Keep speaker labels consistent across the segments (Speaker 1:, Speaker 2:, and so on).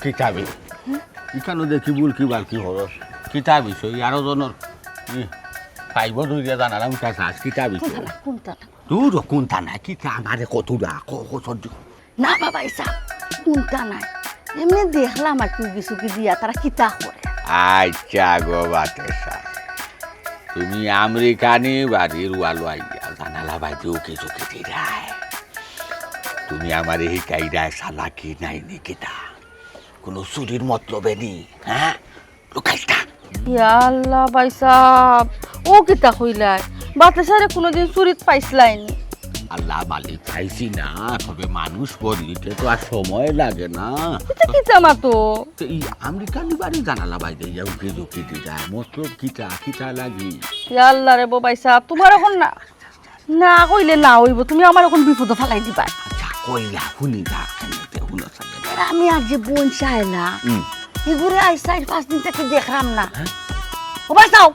Speaker 1: কিতাবি ইখানো দেখি বল কি বাল কি হর কিতাবি সই আরো জনের পাইব ধরিয়া জানালাম কাছে আজ কিতাবি
Speaker 2: কোনটা
Speaker 1: দূর কোনটা নাই কিতা আমারে কতটা সহ্য
Speaker 2: না বাবা ইসা কোনটা নাই এমনি দেখলাম আর কি সুকি দিয়া তারা কিতা করে
Speaker 1: আচ্ছা গো বাতেসা তুমি আমেরিকানি বাড়ির ওয়ালো আইয়া জানালা বাজে ওকে চোখে দিরায় তুমি আমার এই কাইরায় সালাকি নাই নিকিতা কোনো চুরির মতলবে নি হ্যাঁ লুকাইতা
Speaker 2: ইয়া আল্লাহ ভাই সাহেব ও কিতা কইলাই বাতাসারে কোনোদিন চুরিত পাইছলাইনি
Speaker 1: আল্লাহ মালিক চাইছি না তবে মানুষ বলিতে তো আর সময় লাগে না
Speaker 2: এটা কিতা মাতো
Speaker 1: তো এই আমেরিকানি বাড়ি জানালা বাইরে যা উঠে ঝুঁকি দিরায় মতলব কিতা কিতা লাগি
Speaker 2: ইয়া আল্লাহ রে ভাই সাহেব তোমার এখন না না কইলে না হইব তুমি আমার এখন বিপদ ফালাই দিবা
Speaker 1: আচ্ছা কইলা শুনি যা শুনো চাই
Speaker 2: আমি আর যে বোন চাইলা এগুলো আই 4-5 দিন থেকে দেখলাম না ও ভাই যাও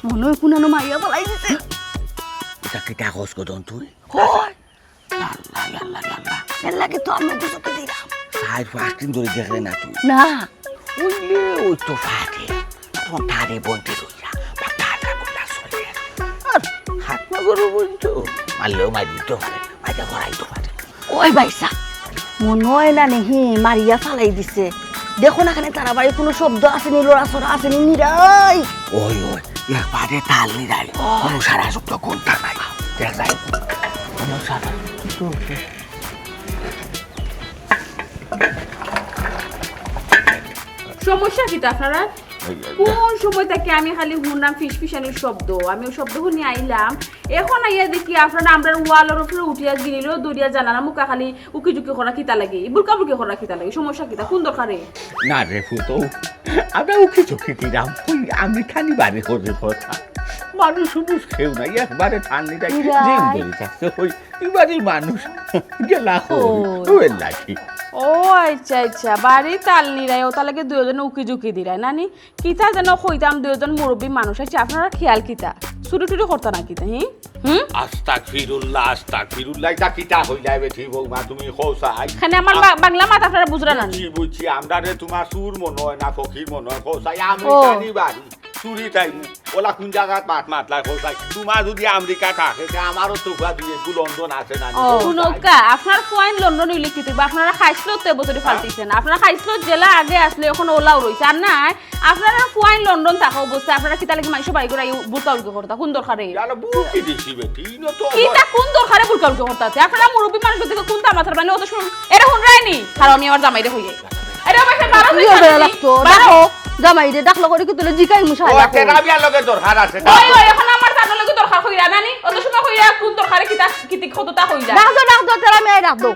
Speaker 2: মনে হয় কোন মাইয়া বলাই দিছে
Speaker 1: এটা কি কাগজ কদন তুই
Speaker 2: কই
Speaker 1: আল্লাহ আল্লাহ আল্লাহ
Speaker 2: এর লাগে তো আমি দুজকে দিলাম
Speaker 1: 4-5 দিন ধরে দেখলে না তুই
Speaker 2: না
Speaker 1: ওইলে ওই তো ফাটে তখন তারে বলতে রইলা বা তারা গোটা চলে আর হাত না করবো বলতো মারলেও মারি দিতে পারে মাইটা করাইতে পারে
Speaker 2: ওই ভাইসা মনে হয় না নেহি মারিয়া ফালাই দিছে দেখো না এখানে তারা বাড়ি কোনো শব্দ আসেনি লড়াচড়া আসেনি নিরাই
Speaker 1: ওই ওই একবারে তাল নিরাই কোনো সারা শব্দ কোনটা নাই দেখ যাই কোনো সারা
Speaker 3: সমস্যা কি আপনারা কোন সময় থেকে আমি খালি শুনলাম ফিসফিসানির শব্দ আমি ওই শব্দ শুনে আইলাম এখন আইয়া দেখি আপনারা আমরা ওয়ালের উপরে উঠিয়া গিরিল দৌড়িয়া জানালা মুখা খালি উকি ঝুঁকি করা কিতা লাগে বুলকা বুলকি করা কিতা লাগে সমস্যা কিতা কোন দরকারে
Speaker 1: না রে ফুটো আমরা উঠে চোখে দিলাম ওই আমি খালি বাড়ি করে কথা মানুষ মানুষ কেউ নাই একবারে ঠান্ডিটা জিম ধরে থাকছে ওই এবারের মানুষ গেলা ওই লাঠি
Speaker 3: ও আচ্ছা আচ্ছা বাড়ি তাল নিরাই ও তার লাগে দুজন উকি ঝুঁকি দিরাই নানি কিতা যেন কইতাম দুজন মুরব্বী মানুষ আছে আপনারা খেয়াল কিতা ছুটি টুটি করতা না কিতা
Speaker 1: আস্তাগফিরুল্লাহ তা কিতা হই যাবে ঠিক বৌমা তুমি খোসাই
Speaker 3: খানে আমার বাংলা মাথা আপনারা বুঝরা না
Speaker 1: বুঝছি আমরা রে তোমার সুর মনে হয় না ফকির মনে হয় খোসাই আমি জানি বাড়ি চুরি তাই ওলা কোন জায়গাত মাতলা খোসাই তোমার যদি আমেরিকা থাকে আমারও তো দিয়ে লন্ডন আছে না
Speaker 3: শুনকা আপনার পয়েন্ট লন্ডন হইলে কি তুই আপনারা খাইছিল তো বছরে ফালতিছেন আপনারা খাইছিল জেলা আগে আসলে এখন ওলাও রইছে আর না আপনারা পয়েন্ট লন্ডন থাকা অবস্থায় আপনারা কিতা লাগি মাইশো বাড়ি করে বুলকাউলকে করতা কোন দরকারে
Speaker 1: বুকি দিছি বেটি তো
Speaker 3: কিতা কোন দরকারে বুলকাউলকে করতা আছে আপনারা মুরব্বী মানুষ থেকে কোন মাথার মানে অত শুনুন এরা হুন রাইনি আর আমি আমার জামাইরে হইয়ে আরে ভাই বারো
Speaker 2: লাগতো দেখো জামাই রে ডাকলো করে কি তুলে জিকাই মুশাই
Speaker 1: ও কেনা বিয়া লগে দরকার আছে
Speaker 3: ওই ওই এখন আমার তার লগে দরকার হইরা নানি অত সময় হইরা কোন দরকারে কিতা কিতি কতটা হইরা
Speaker 2: ডাক দাও তারা আমি ডাক দাও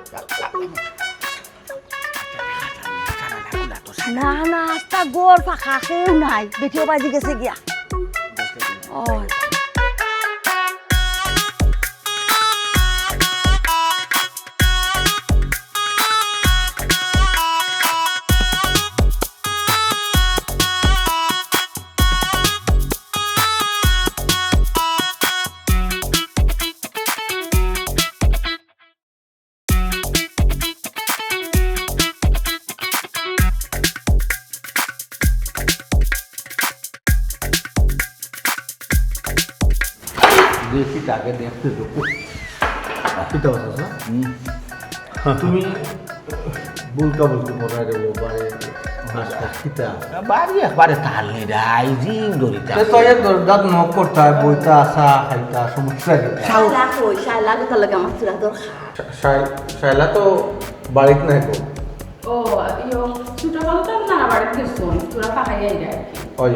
Speaker 2: না না আস্তা গোর ফাঁকা কেউ নাই বেটিও বাজি গেছে গিয়া ও
Speaker 1: দেখি তাকে দেখতে দেবো
Speaker 4: কিতা কথা তুমি বুলকা বুলকি মনে রে বারে কিতা
Speaker 1: বাড়ি একবারে তাহলে রাই জিম ধরিতা
Speaker 4: তো এক দরদাত নক করতা বইতা আসা খাইতা সমস্যা কিতা
Speaker 2: শাইলা কই শাইলা কথা লাগে আমার চুরা দরকার
Speaker 4: শাইলা তো বাড়িত নাই গো
Speaker 3: ও ইয়ো ছোটো বলো তো নানা বাড়িতে গেছো তোরা পাহাইয়াই যায়
Speaker 4: ওই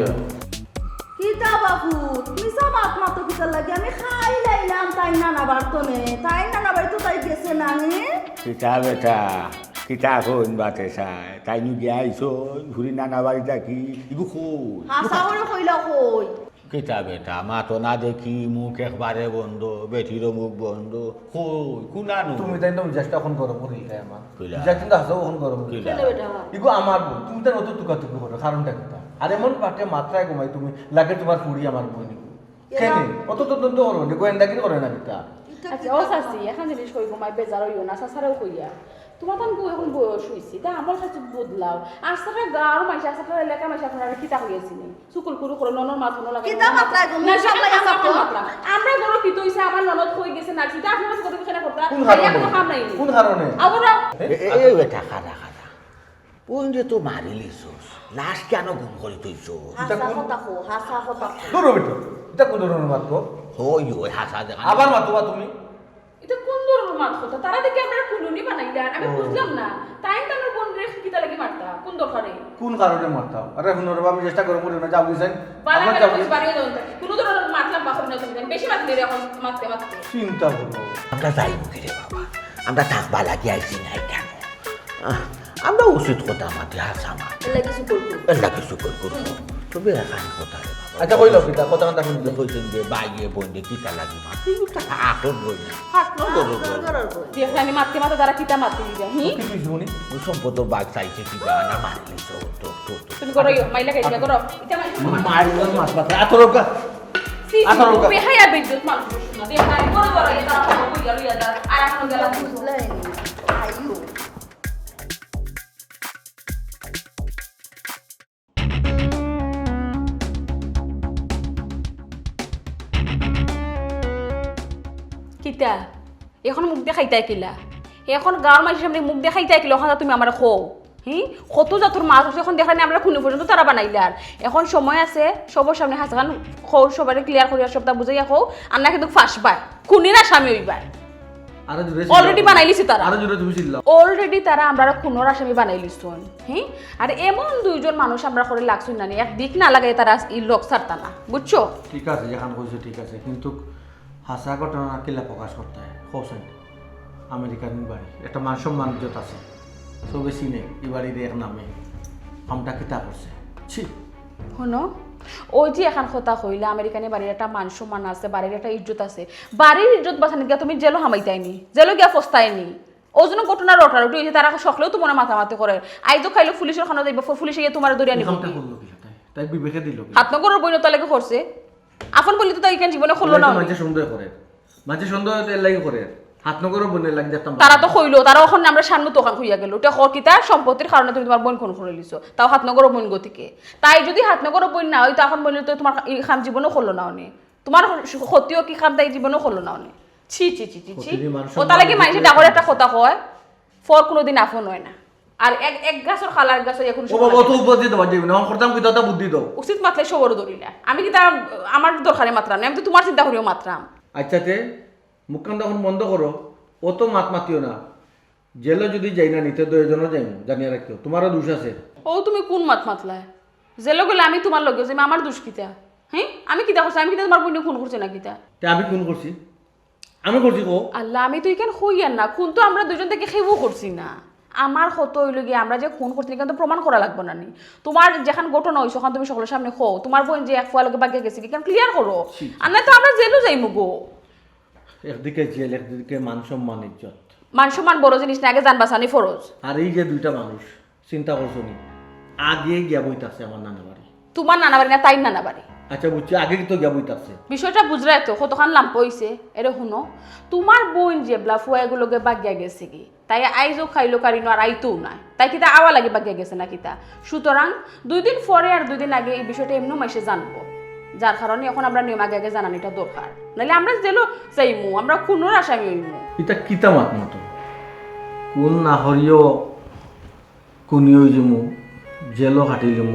Speaker 2: কিতা বাবু তুমি সব আত্মা তো কিতা লাগে আমি খাই লাইলাম তাই নানা বাড়তো নে তাই নানা বাড়ি তো তাই গেছে নানি
Speaker 1: কিতা বেটা কিতা হন বাতে চাই তাই নি গিয়া আইসন ঘুরি নানা বাড়ি থাকি ইগু খুন
Speaker 2: হাসা করে কইলা কই
Speaker 1: কিতা বেটা মা তো না দেখি মুখ একবারে বন্ধ বেটিরও মুখ বন্ধ কই কুনানু
Speaker 4: তুমি তাই তো মিজাজটা এখন গরম করে দিলে আমার
Speaker 1: কইলা।
Speaker 4: মিজাজ কিন্তু আসো এখন গরম করে
Speaker 1: কিলা
Speaker 2: কেন বেটা
Speaker 4: ইগো আমার বউ তুমি তার অত টুকাটুকি করো কারণটা কিতা আর এমন পাটে মাত্রায় ঘুমাই তুমি লাগে তোমার পুরি আমার বই নিকো কেন অত তদন্ত করো নি গোয়েন্দাগিরি করে না কিতা
Speaker 3: আচ্ছা ও সাসি এখন জিনিস কই ঘুমাই বেজার হইও না সাসারেও কইয়া তোমার তো আমি এখন বয়স হইছি তা আমার কাছে বদলাও আস্তাটা গাঁর মাইসা আস্তাটা এলাকা মাইসা আপনারা কিতা হইয়াছি নি সুকুল কুরু করে ননর মাথা লাগে
Speaker 2: কিতা মাত্রায় ঘুম
Speaker 3: না
Speaker 2: সামলাই
Speaker 3: সামলাই
Speaker 2: আমার
Speaker 3: আমার মাত্রা আমরা বড় কিতো হইছে আমার ননদ কই গেছে না কিতা আপনারা কত কিছু না করতা
Speaker 4: কোন কারণে
Speaker 3: কোনো কাম নাই
Speaker 4: কোন কারণে
Speaker 3: আমরা
Speaker 1: এ বেটা খাদা খাদা কোন যে তো মারিলিছস লাশ কেন গুম করে তুইছস
Speaker 2: হাসা কথা কো হাসা কথা কো
Speaker 4: দূর বেটো এটা কোন ধরনের মাত গো
Speaker 1: হই হই হাসা দেখা
Speaker 4: আবার মাতবা তুমি
Speaker 3: এটা কোন ধরনের মাত কথা তারা দেখি আমরা কুলুনি বানাইলা আমি বুঝলাম না তাই তার বোন রে কিতা লাগি মারতা কোন দরকারে
Speaker 4: কোন কারণে মারতাম আরে হুনর আমি চেষ্টা করব না যাও দিছেন
Speaker 3: বালা
Speaker 4: আমার
Speaker 3: বালা
Speaker 4: যাও
Speaker 3: কিছু বাড়িয়ে দাও তাকে কোন ধরনের মাতলাম বাসন না তুমি বেশি মাতলে এখন মারতে মারতে
Speaker 4: চিন্তা করো
Speaker 1: আমরা যাই মুখে রে বাবা আমরা থাকবা লাগি আইছি নাই কেন আমরা উচিত কথা মাতি হাসামা
Speaker 2: এলা কিছু করবো
Speaker 1: এলা কিছু করবো তবে এখান কথা রে বাবা
Speaker 4: আচ্ছা কইলো কিতা কথা কথা শুনতে
Speaker 1: কইছেন যে বাইয়ে বন্ধে কিতা লাগি মাতি এটা আটন বই না
Speaker 3: হাঁটলো
Speaker 2: ঘরের বই
Speaker 3: দেখলে আমি মারতে মারতে তারা কিতা মারতে দিবে হি
Speaker 4: কি তুই শুনি
Speaker 1: ওই সম্পদ বাঘ চাইছে কি জানা মারলিছ তো তো
Speaker 3: তুমি করো মাইলা কাইলা করো এটা
Speaker 4: মারিলাম মাছ মাথা আতরকা আচ্ছা, রোকা।
Speaker 3: বেহায়া বিদ্যুৎ মানুষ না দেখা বড় বড় এটা তারা কইয়া লইয়া দা আর এখন গেলা
Speaker 2: বুঝলাই আইও
Speaker 3: কিতা এখন মুখ দেখাইতাই কিলা এখন গাঁৱৰ মানুষের সামনে মুখ দেখাইতাই কিলা এখন তুমি আমার খো কত জাতর মাছ আছে এখন দেখানি আমরা খুনি পর্যন্ত তারা বানাইলার এখন সময় আছে সবার সামনে হাসান খৌ সবারে ক্লিয়ার করিয়া সবটা বুঝাইয়া খৌ আমরা কিন্তু ফাঁস পাই খুনির আসামি হইবার
Speaker 4: আরো জুড়ে
Speaker 3: অলরেডি বানাইলিছি তারা
Speaker 4: আরো জুড়ে তুমি ছিল
Speaker 3: অলরেডি তারা আমরা খুনের আসামি বানাইলিছুন আর এমন দুইজন মানুষ আমরা করে লাগছুন না এক দিক না লাগাই তারা ই লোক ছাড়তা না বুঝছো
Speaker 4: ঠিক আছে যেখান কইছো ঠিক আছে কিন্তু হাসা ঘটনা কিলা প্রকাশ করতে হয় হোসেন আমেরিকান বাড়ি একটা মান সম্মান ইজ্জত আছে সবে চিনে এই বাড়ির এক নামে আমটা কিতা করছে ছি
Speaker 3: শোনো ওই যে এখন কথা কইলা আমেরিকানে বাড়ির একটা মান সম্মান আছে বাড়ির একটা ইজ্জত আছে বাড়ির ইজ্জত বাঁচানি গিয়া তুমি জেলও হামাইতাইনি জেলও গিয়া ফস্তায়নি ওই জন্য ঘটনা রটারটি হয়েছে তারা সকলেও তো মনে মাথামাতি করে আইতো খাইলো পুলিশের খানা যাইব পুলিশে গিয়ে তোমার দরিয়া নিব
Speaker 4: আমটা করলো কি তাই তাই বিবেকে দিল কি
Speaker 3: হাত নগরের বইনতা লাগে করছে আপন বলি তো তাই কেন জীবনে খুললো না
Speaker 4: মানুষের সন্দেহ করে মানুষের সন্দেহ এর লাগি করে হাত নগরও বনে লাগি দেখতাম
Speaker 3: তারা তো কইলো তারা ওখানে আমরা সামনে দোকান খুইয়া গেল ওটা হরকিতা সম্পত্তির কারণে তুমি তোমার বোন খুন করে লিছো তাও হাতনগর বোন গতিকে তাই যদি হাতনগর বোন না হয় তখন বললে তো তোমার এই খাম জীবনও হলো না অনে তোমার ক্ষতিও কি খাম তাই জীবনও হলো না অনে ছি ছি ছি ছি ছি
Speaker 4: ক্ষতিরই মানুষ
Speaker 3: ও তাহলে কি মানুষের ডাকর একটা কথা কয় ফল কোনোদিন আপন হয় না আর এক গাছর খালার গাছর এখন
Speaker 4: ও বাবা তো উপর দিয়ে দেওয়া যাবে না করতাম কি দাদা বুদ্ধি দাও
Speaker 3: উচিত মাত্রায় সবরও ধরিলা আমি কি তা আমার দরকারে মাত্রাম না আমি তো তোমার চিন্তা করিও মাত্রাম
Speaker 4: আচ্ছা তে মুখখান তখন বন্ধ করো ও তো মাত মাতিও না জেলে যদি যাই না নিতে দুজনও যাই জানিয়ে রাখিও তোমারও দোষ আছে
Speaker 3: ও তুমি কোন মাত মাতলায় জেলে গেলে আমি তোমার লগে যে আমার দুষ্কিতা আমি কিতা করছি আমি কিতা তোমার বোন খুন করছি না কিতা
Speaker 4: তে আমি কোন করছি আমি করছি কো
Speaker 3: আল্লাহ আমি তো এখানে হইয়ার না খুন তো আমরা দুজন থেকে খেয়েও করছি না আমার কত হইল গিয়ে আমরা যে খুন করছি কিন্তু প্রমাণ করা লাগবে না নি তোমার যেখান ঘটনা হয়েছে ওখান তুমি সকলের সামনে খো তোমার বোন যে এক ফুয়া লগে বাগে গেছে কেন ক্লিয়ার করো আর না তো আমরা জেলও যাইমু গো
Speaker 4: একদিকে জেল একদিকে মান সম্মান ইজ্জত
Speaker 3: মান সম্মান বড় জিনিস না আগে জান বাঁচানি ফরজ
Speaker 4: আর এই যে দুইটা মানুষ চিন্তা করছো নি আগে গিয়া বইতাছে আমার নানা বাড়ি
Speaker 3: তোমার নানা বাড়ি না তাই নানা বাড়ি
Speaker 4: আচ্ছা বুঝছি আগে তো গিয়া বইতাছে
Speaker 3: বিষয়টা বুঝরাই তো কতখান লাম্প হইছে এরে শুনো তোমার বোন যে ব্লাফুয়া এগুলোকে বাগিয়া গেছে কি তাই আইজও খাইলো কারিনো আর আইতেও না তাই কিতা আওয়া লাগে বাগিয়া গেছে না কিতা সুতরাং 2 দিন পরে আর 2 দিন আগে এই বিষয়টা এমনি মাসে জানবো যার কারণে এখন আমরা নিয়ম আগে আগে জানানিটা দরকার নাহলে আমরা জেলো চাইমু আমরা খুনের আসামি হইমু
Speaker 4: এটা কিতা মাত মতো কোন না হরিও কোনিও জমু জেলও হাঁটিলাম।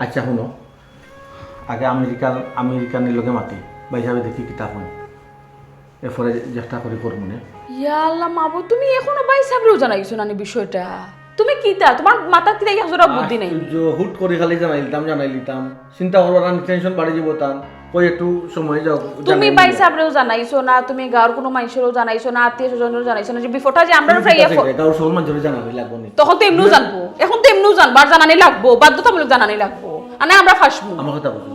Speaker 4: আচ্ছা শুনো, আগে আমেরিকানের লগে মাতি বা হিসাবে দেখি কিতাব হয়, এরপরে চেষ্টা করি করবো না।
Speaker 3: ইয়াল্লা মাবো, তুমি এখনো ভাই সাবরেও জানাইছো না বিষয়টা? তুমি কিতা তোমার মাথা কিতা হাজরা বুদ্ধি নাই?
Speaker 4: হুট করে খালি জানাই লিতাম, চিন্তা করবো না, টেনশন বাড়ি যাব তান, কই একটু সময় যাও।
Speaker 3: তুমি ভাই সাবরেও জানাইছো না, তুমি গাঁর কোনো মানুষেরও জানাইছো না, আত্মীয় স্বজনেরও জানাইছো না যে বিফোটা যে আমরা ফ্রাইয়া
Speaker 4: গাঁর সব মানুষের জানাবি লাগবো না।
Speaker 3: তখন তো এমনিও জানবো, এখন তো এমনিও জানবো, আর জানানি লাগবো, বাধ্যতামূলক জানানি লাগবো, আর না আমরা ফাঁসবো।
Speaker 4: আমার কথা বলুন।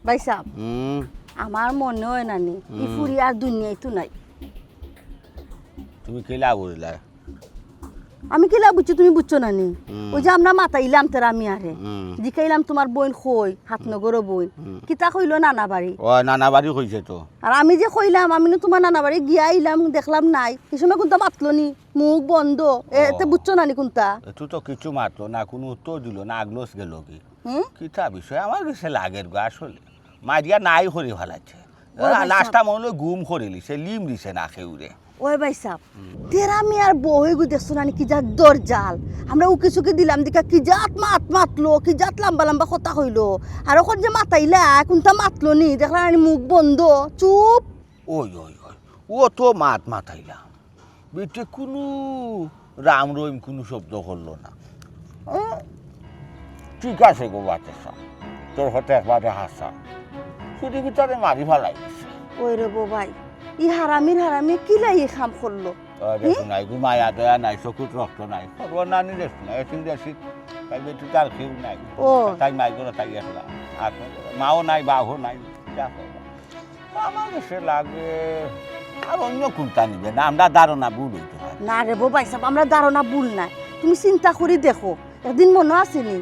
Speaker 2: ভাই সাহেব, আমার মনে হয় নানি ই ফুরি আর দুনিয়ায় তো নাই।
Speaker 1: তুমি কেলা বুঝলা?
Speaker 2: আমি কিলা বুঝছি তুমি বুঝছো নানি? ওই যে আমরা মাতাইলাম তোর আমি আরে জিকাইলাম তোমার বোন কই হাতনগর বোন কিতা কইলো নানা বাড়ি।
Speaker 1: ও নানা বাড়ি কইছে তো।
Speaker 2: আর আমি যে কইলাম আমি না তোমার নানা বাড়ি গিয়া আইলাম দেখলাম নাই, কি সময় কোনটা মাতলো নি, মুখ বন্ধ, এতে বুঝছো নানি কোনটা?
Speaker 1: একটু তো কিছু মারতো না, কোনো উত্তর দিল না, আগলোস গেল কি কিতা বিষয় আমার কাছে লাগের গো। আসলে মারিয়া নাই হরি ভালাচ্ছে, লাস্টটা মনে গুম করিলি, সে লিম দিছে না খেউরে।
Speaker 2: ওই ভাই সাহেব, তেরা আমি আর বই গু দেখছো নানি কি যা দরজাল, আমরা উকি চুকি দিলাম দিকা কি জাত মাতলো, কি জাত লম্বা লম্বা কথা হইলো, আর ওখান যে মাতাইলা কোনটা মাতলো নি দেখলাম নানি মুখ বন্ধ চুপ।
Speaker 1: ওই ওই ওই ও তো মাতাইলা বেটে, কোনো রাম রহিম কোনো শব্দ করলো না। ঠিক আছে গো বাচ্চা, তোর হতে একবারে হাসা শুধু কি তারে মারি ভালাই দিছে।
Speaker 2: ওই রে বো ভাই, ই হারামি কিলাই খাম করলো।
Speaker 1: নাই গো, মায়া দয়া নাই, চকুত রক্ত নাই, সর্বনানি দেখো না, এসিং দেশি তাই বেটু তার খেউ নাই, তাই মাই করে তাই একলা, মাও নাই বাহও নাই, যা করবো আমার কাছে লাগে। আর অন্য কোনটা নিবে না, আমরা ধারণা ভুল হইতে পারে
Speaker 2: না রে বো ভাই সাহেব, আমরা ধারণা ভুল নাই, তুমি চিন্তা করি দেখো, একদিন মনে আসেনি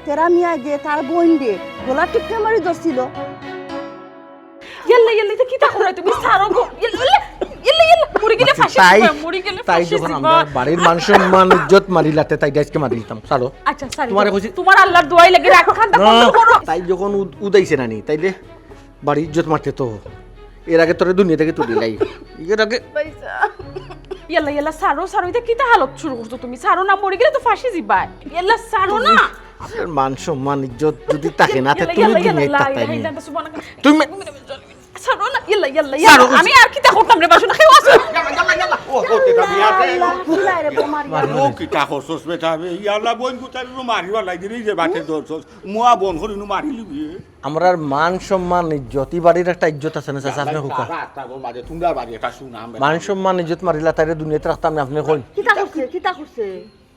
Speaker 2: তেরা মিয়া যে তার বোন দে গলা টিপতে মারি ধরছিল।
Speaker 3: ইয়াল্লা ইয়াল্লা, এটা কিতা করাই তুমি? সারো গো, ইয়াল্লা ইয়াল্লা ইয়াল্লা, মরি গেলে ফাঁসি দিবা, মরি গেলে
Speaker 4: তাই
Speaker 3: ফাঁসি
Speaker 4: যখন
Speaker 3: দিবা।
Speaker 4: আমরা বাড়ির মান সম্মান ইজ্জত মারিলাতে তাই আজকে মারি দিতাম সারো।
Speaker 3: আচ্ছা সারি,
Speaker 4: তোমারে কইছি
Speaker 3: তোমার আল্লাহর দোয়াই লাগে, রাখো খান্তা বন্ধ করো।
Speaker 4: তাই যখন উদাইছে নানি তাইলে বাড়ির ইজ্জত মারতে তো, এর আগে তোরে দুনিয়া থেকে তুলি লাই, এর আগে
Speaker 3: ইয়াল্লা ইয়াল্লা সারো সারো, এটা কিতা হালত শুরু করছো তুমি? সারো না, মরি গেলে তো ফাঁসি দিবা। ইয়াল্লা সারো না,
Speaker 4: আপনার মান সম্মান ইজ্জত যদি থাকে না তুমি দুনিয়ায় তাকাই নি তুমি
Speaker 3: সারো না। ইয়াল্লা ইয়াল্লা ইয়াল্লা, আমি আর কিতা করতাম রে? বাসনা খেও আসো।
Speaker 1: ও কোতে বিয়াতে
Speaker 2: খুলাই রে বো মারি
Speaker 1: ও কিতা করছস বেটা, ইয়ালা বোন গুতারি মারিবা লাগি যে বাতে ধরছস, মুয়া বোন হরিনু মারি লিবি।
Speaker 4: আমরার মান সম্মান ইজ্জত এই বাড়ির একটা ইজ্জত আছে না চাচা, আপনি হুকা
Speaker 1: তোমরা বাড়ি একটা শুনা
Speaker 4: মান সম্মান ইজ্জত মারিলা তাইরে দুনিয়াতে রাখতাম না, আপনি কই
Speaker 2: কিতা করছে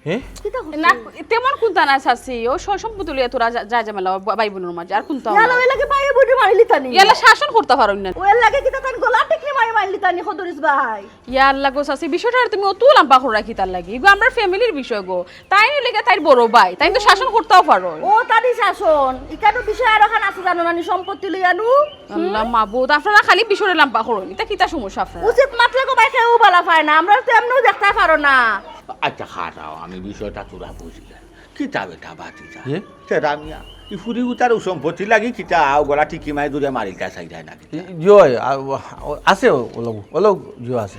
Speaker 4: হ্যাঁ
Speaker 2: কিতা করছে
Speaker 3: না তেমন কোনটা না চাচি, ও সম্পত্তি লিয়ে তোরা যা ঝামেলা ভাই বোনের মাঝে, আর কোনটা
Speaker 2: ইয়ালা ওই লাগে বাইরে বডি মারিলি তানি,
Speaker 3: ইয়াল্লা শাসন করতে পারো না।
Speaker 2: ওই লাগে কিতা তান গলা টিকলি মারিলি তানি খদরিস ভাই।
Speaker 3: ইয়াল্লা গো চাচি, বিষয়টা আর তুমি অত লম্বা করে রাখি তার লাগি, এগুলো আমরা ফ্যামিলির বিষয় গো, তাই লেগে তাই বড় ভাই, তাই তো শাসন করতেও পারো।
Speaker 2: ও তানি শাসন ইকানো বিষয় আর ওখানে আছে জানো নানি, সম্পত্তি লইয়ানু।
Speaker 3: আল্লাহ মাবুদ, আপনারা খালি বিষয়টা লম্বা করো, এটা কিতা সমস্যা আপনার?
Speaker 2: উচিত মাত্রে গো ভাই কেউ বলা পায় না, আমরা তো এমনিও দেখতে পারো না।
Speaker 1: আচ্ছা খাটাও, আমি বিষয়টা তোরা বুঝলে কিতা বেটা বাতি যা
Speaker 4: জি?
Speaker 1: রামিয়া ইফুরি উতার সম্পত্তি লাগি কিতা গলা টিকি মাই দূরে মারিলটা চাই যায় না
Speaker 4: জয় আছে ওলগ জয় আছে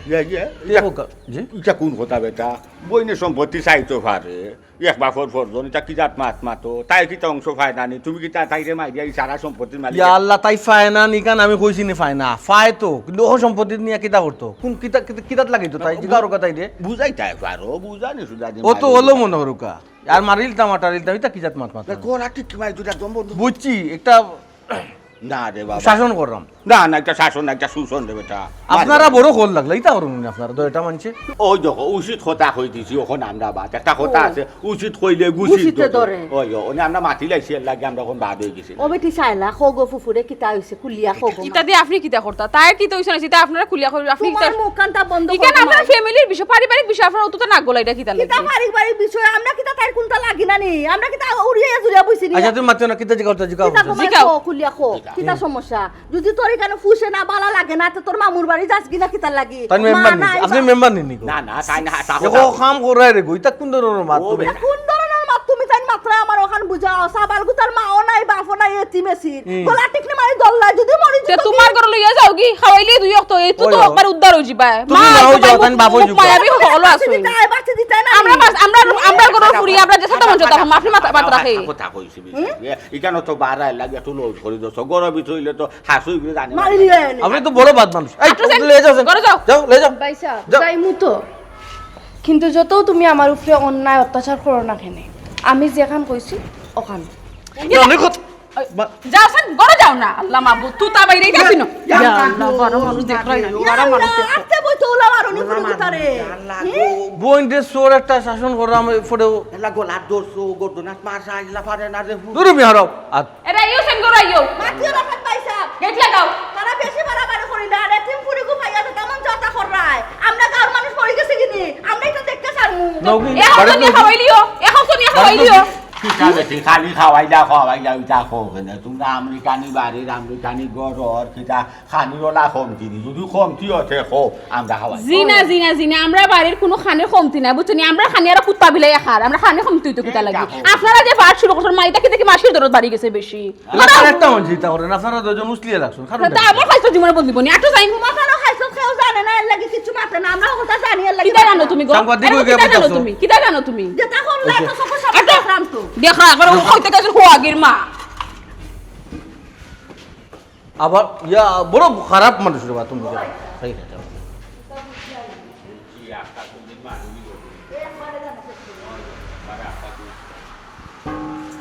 Speaker 4: জি
Speaker 1: ইটা কোন কথা বেটা, বইনে সম্পত্তি চাইতো পারে একবার ফরজন এটা কি জাত মাতো তাই কিতা অংশ ফায় না নি, তুমি কিতা তাইরে মাই দিয়া সারা সম্পত্তির মালিক।
Speaker 4: ইয়া আল্লাহ, তাই ফায় না নিকান আমি কইছি নি ফায় না, ফায় তো কিন্তু ও সম্পত্তি নিয়ে কিতা করতো, কোন কিতাত লাগাইতো তাই জিগারো কথাই দে
Speaker 1: বুঝাই তাই পারো, বুঝানি সুজানি
Speaker 4: ও তো হলো মনে হরুকা আর মারিলতাম আটারিলতাম এটা কিজাত মাত
Speaker 1: গলা টিকি মাই দুটা দম বন্ধ
Speaker 4: বুঝছি একটা
Speaker 1: না রে বাবা,
Speaker 4: শাসন করলাম
Speaker 1: না না একটা শাসন একটা শোষণ রে বেটা।
Speaker 4: আপনারা বড় খোল লাগলো ইতা করুন আপনারা তো এটা মানছে
Speaker 1: ওই দেখো উচিত কথা কই দিছি, ওখানে আমরা বাদ একটা কথা আছে উচিত কইলে গুছিত
Speaker 2: গুছিতে ধরে।
Speaker 1: ওই ওনে আমরা মাটি লাইছি এর লাগে আমরা এখন বাদ হয়ে গেছি।
Speaker 2: ও বেটি চাইলা খগো ফুফুরে কিতা হইছে কুলিয়া খগো
Speaker 3: ইটা দিয়ে আপনি কিতা করতা, তাই কিতা হইছে না সেটা আপনারা খুলিয়া কই, আপনি কিতা
Speaker 2: তোমার মুখ কান্তা বন্ধ
Speaker 3: ইকেন
Speaker 2: করো
Speaker 3: আপনার ফ্যামিলির বিষয়, পারিবারিক বিষয়, আপনারা অতটা নাক গলা এটা কিতা
Speaker 2: কিতা
Speaker 3: লাগে?
Speaker 2: পারিবারিক বিষয় আমরা কিতা তাই কোনটা লাগি না নি, আমরা কিতা উড়িয়া জুড়িয়া বইছি নি।
Speaker 4: আচ্ছা তুমি মাত্র না কিতা জিগাও জিগাও
Speaker 2: কিতা
Speaker 3: জিগাও।
Speaker 2: কমাই কুলিয়া খো কিতা সমস্যা, যদি তোর এখানে ফুসে না ভালো লাগে না তো তোর মামুর বাড়ি যাস কিনা কিতা লাগি।
Speaker 4: তাই মেম্বার নি আপনি মেম্বার নি
Speaker 1: না না তাই না
Speaker 4: দেখো কাম করাই রে গইতা কোন ধরনের মাত তুমি
Speaker 2: কোন ধরনের মাত তুমি তাই মাত্রা আমার ওখানে যাও সাবাল গুতার মাও নাই বাপও নাই এতিম এসি গলা টিকনি মারি দল্লাই যদি মরি
Speaker 3: তে তোমার ঘর লইয়া যাও কি খাওয়াইলি দুই অক্ত এই তো একবার উদ্ধার হই যাবা
Speaker 4: তুমি মাও যাও তান বাবু যাও
Speaker 3: মায়াবি হলো আছে
Speaker 2: দিতাই বাচ্চা দিতাই না
Speaker 3: আমরা ঘর ফুরি আমরা যে সাথে মন জতা আপনি মাথা রাখে
Speaker 1: কথা কইছি এখানে তো বাড়াই লাগে তো লোড করে দছ গরবি থইলে তো হাসুই করে জানি
Speaker 2: মারি দিলে
Speaker 4: আপনি তো বড় বাদ মানুষ এই লে যাও
Speaker 3: ঘরে যাও
Speaker 4: যাও লে যাও
Speaker 5: বাইসা
Speaker 4: যাও।
Speaker 5: যাইমু তো কিন্তু যত তুমি আমার উপরে অন্যায় অত্যাচার করো না কেন আমি যেখান কইছি ওখান
Speaker 4: অনেক
Speaker 3: যাও স্যার ঘরে যাও না আল্লাহ মাহবুব তুই তা বাইরে গেছিস না ইয়া আল্লাহ বড় মানুষ দেখ রাই না বড় মানুষ দেখ
Speaker 2: আতে বই তো ওলা মারনি পুরো গুতারে
Speaker 4: বইন্ডে সোর একটা শাসন করে আমি ফটেও
Speaker 1: এলা গলার দরছো গর্দনাত মারসা ইলা পারে না রে
Speaker 4: দূরে বিহারাও আর
Speaker 3: এরা ইউ সেন ঘরে আইও
Speaker 2: মাটিও রাখাত পাইছা
Speaker 3: গেট লাগাও
Speaker 2: তারা বেশি বাড়াবাড়ি করিলে আর এতিম পুরি গু ভাইয়া তো কেমন জতা কররায় আমরা গাঁর মানুষ মরে গেছে কিনি আমরা এটা দেখতে ছাড়মু
Speaker 4: নৌকি
Speaker 3: এ হাউস নিয়ে খাওয়াইলিও এ হাউস নিয়ে খাওয়াইলিও
Speaker 1: খালি খালি খাওয়াইলা ইটা খাওয়া তোমরা আমেরিকানি বাড়ির আমেরিকানি গড়র কিটা খানিওলা কমতি যদি কমতি হতে খো আমরা খাওয়াই
Speaker 3: জিনা আমরা বাড়ির কোনো খানের কমতি না বুঝছেন আমরা খানি আর কুত্তা বিলাই খার আমরা খানে কমতি হইতে কুত্তা লাগি আপনারা যে বাড় শুরু করছেন মাইটা কি দেখি মাসির দরদ বাড়ি গেছে বেশি
Speaker 4: এলাকার একটা মানুষ চিন্তা করেন আপনারা দুজন উসলিয়ে রাখছেন কারণ
Speaker 3: তা আমার খাইছো জীবনে বন্দিব নি আটো যাই
Speaker 2: মাথানো খাইছো কেউ জানে না এর লাগি কিছু মাতে না আমরা কথা জানি এর লাগি
Speaker 3: কিটা জানো তুমি গো
Speaker 4: সাংবাদিক হয়ে
Speaker 3: কিটা জানো
Speaker 4: বলতাছো।
Speaker 3: তুমি কিটা জানো তুমি
Speaker 2: যেটা করলে তো সব সাথে রাম তো
Speaker 3: দেখা একবার কইতে গেছে হোয়াগির মা
Speaker 4: আবার ইয়া বড় খারাপ মানুষ রে বা তুমি সেই না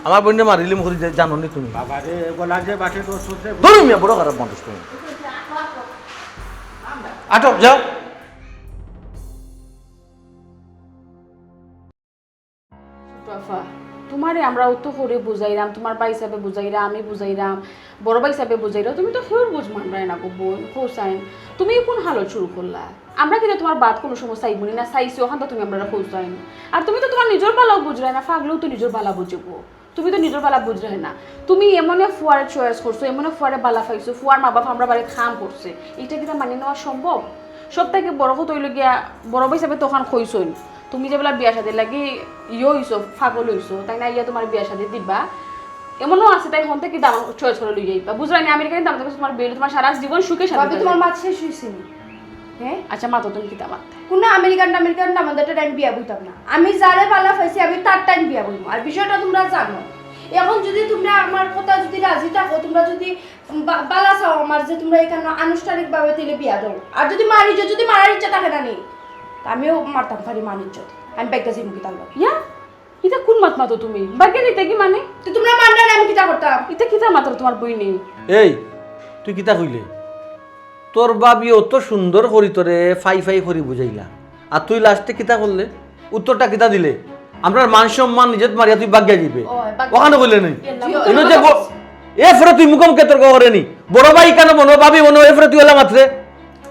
Speaker 4: আমার বন্ধু মারিলে মুখ জানো নি তুমি
Speaker 1: বাবা রে গলা যে বাসে দরছো
Speaker 4: ধরো মিয়া বড় খারাপ মানুষ তুমি আটক যাও
Speaker 3: তোমারে আমরা অত করে বুঝাইরাম তোমার ভাই হিসাবে বুঝাইরাম আমি বুঝাইরাম বড় ভাই হিসাবে বুঝাইরাম তুমি তো ফের বুঝ মানবাই না গো বোন হোসাইন তুমি কোন হালত শুরু করলা আমরা কিন্তু তোমার বাদ কোনো সময় চাইবনি না চাইছি ওখান তো তুমি আমরা হোসাইন আর তুমি তো তোমার নিজের বালাও বুঝরাই না ফাগলেও তো নিজের বালা বুঝবো তুমি তো নিজের বালা বুঝরাই না তুমি এমনে ফুয়ারে চয়েস করছো এমনে ফুয়ারে বালা পাইছো ফুয়ার মা বাপ আমরা বাড়িতে খাম করছে এটা কি মানি নেওয়া সম্ভব সব থেকে বড় কথা হইল গিয়া বড় ভাই হিসাবে তখন কইছই তুমি যেবেলা বিয়া শাদী লাগি হইছো ফাগল হইছো তাই না ইয়া তোমার বিয়া শাদী দিবা এমনও আছে তাই হন থেকে দাম চয়েস করে লই যাইবা বুঝলাই না আমেরিকান দাম থেকে তোমার বিয়ে তোমার সারা জীবন সুখে
Speaker 5: ভাবি
Speaker 3: শান্তি
Speaker 5: তোমার মাছ শেষ হইছে নি হ্যাঁ
Speaker 3: আচ্ছা মা তো তুমি কিতা মাত
Speaker 5: কোন আমেরিকান আমাদের টাইম বিয়া বইতাম না আমি যারে পালা পাইছি আমি তার টাইম বিয়া বইমু আর বিষয়টা তোমরা জানো এখন যদি তোমরা আমার কথা যদি রাজি থাকো তোমরা যদি বালা চাও আমার যে তোমরা এখানে আনুষ্ঠানিকভাবে তেলে বিয়া দাও আর যদি যদি মারার ইচ্ছা থাকে না নি আমিও মারতাম পারি মানিজ্য আমি ব্যাগটা জিমু কিতাম
Speaker 3: ইয়া ইতা কোন মাত মাতো তুমি বাগে নিতে কি মানে
Speaker 5: তো তোমরা মানলে না আমি কিতা করতাম
Speaker 3: ইতা কিতা মাত্র তোমার বই নেই
Speaker 4: এই তুই কিতা কইলে তোর বাবি অত সুন্দর করি তোরে ফাই করি বুঝাইলা আর তুই লাস্টে কিতা করলে উত্তরটা কিতা দিলে আমরা মান সম্মান নিজের মারিয়া তুই বাগ্যা দিবে ওখানে বললে নেই এনে যে এ ফেরে তুই মুখম কে তর্ক করেনি বড় ভাই কেন মনো ভাবি মনো এ ফেরে তুই ওলা মাত্রে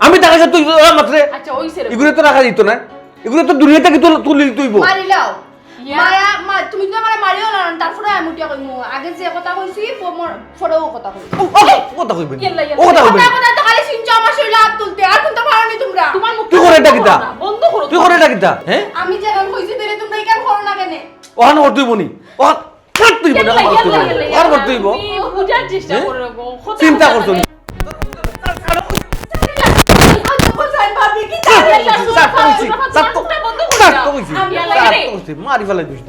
Speaker 4: আমি টাকা তুই ওলা মাত্রে
Speaker 3: আচ্ছা ওইছে রে
Speaker 4: এগুলো তো রাখা দিত না এগুলো তো দুনিয়া থেকে তুলি তুইব
Speaker 5: মারিলাও মায়া তুমি তো আমার মারিও না তারপরে আমি উঠিয়া কইমু আগে যে কথা কইছি পরেও কথা কইছি
Speaker 4: কথা কইবেন
Speaker 3: ইল্লা, ইল্লা।
Speaker 4: ও কথা কইবেন
Speaker 5: কথা তো খালি সিনচা আমার শরীরে হাত তুলতে আর কোনটা পারোনি তোমরা
Speaker 3: তোমার মুখ
Speaker 4: তুই করে এটা কিতা
Speaker 3: বন্ধ করো
Speaker 4: তুই করে এটা কিতা হ্যাঁ
Speaker 5: আমি যেমন কইছি তেরে তোমরা কেন করো না কেন
Speaker 4: ওখানে ওর তুইব নি ও কাট তুইব না আর বড় তুইব
Speaker 3: বুঝার চেষ্টা করে গো
Speaker 4: চিন্তা করছো
Speaker 5: ভাবি কি
Speaker 4: মারি ফেলাই দিস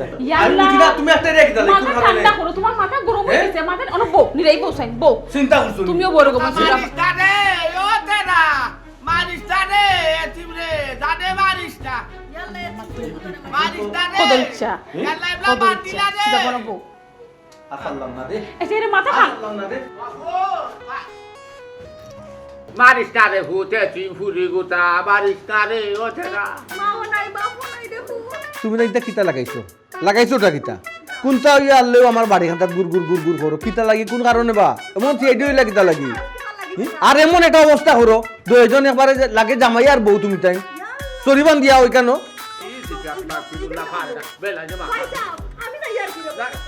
Speaker 4: তুমি একটা রেখে দিলে কোন কারণে
Speaker 3: ঠান্ডা করো তোমার মাথা গরম হয়ে গেছে মাথা অনেক বউ নিরাই বউসাইন বউ
Speaker 4: চিন্তা করছো
Speaker 3: তুমিও বড় গো বলছো
Speaker 1: মারিস্তারে ও তেরা মারিস্তারে এতিমরে জানে মারিস্তা মারিস্তারে
Speaker 3: কদল ইচ্ছা
Speaker 1: ইয়াল্লা ইবলা
Speaker 3: কদল
Speaker 1: মার
Speaker 3: ইচ্ছা
Speaker 1: দিলা রে
Speaker 3: সেটা বড় বউ
Speaker 4: আসাল্লাম না রে
Speaker 3: এসে রে মাথা খান
Speaker 4: আসাল্লাম না রে
Speaker 1: মারিস্তারে হুতে চিম ফুরি গুতা মারিস্তারে ও তেরা
Speaker 2: মাও নাই বাপও নাই দেখো
Speaker 4: তুমি না এটা কিতা লাগাইছোটা কিতা কোনটা ইয়া আনলেও আমার বাড়ি খাতাত গুড় করো কিতা লাগি কোন কারণে বা এমন সিআইডি কিতা লাগি আর এমন একটা অবস্থা করো দুইজন একবারে লাগে জামাই আর বউ তুমি তাই চরিবান দিয়া ওই কেন
Speaker 2: আমি না ইয়ার কি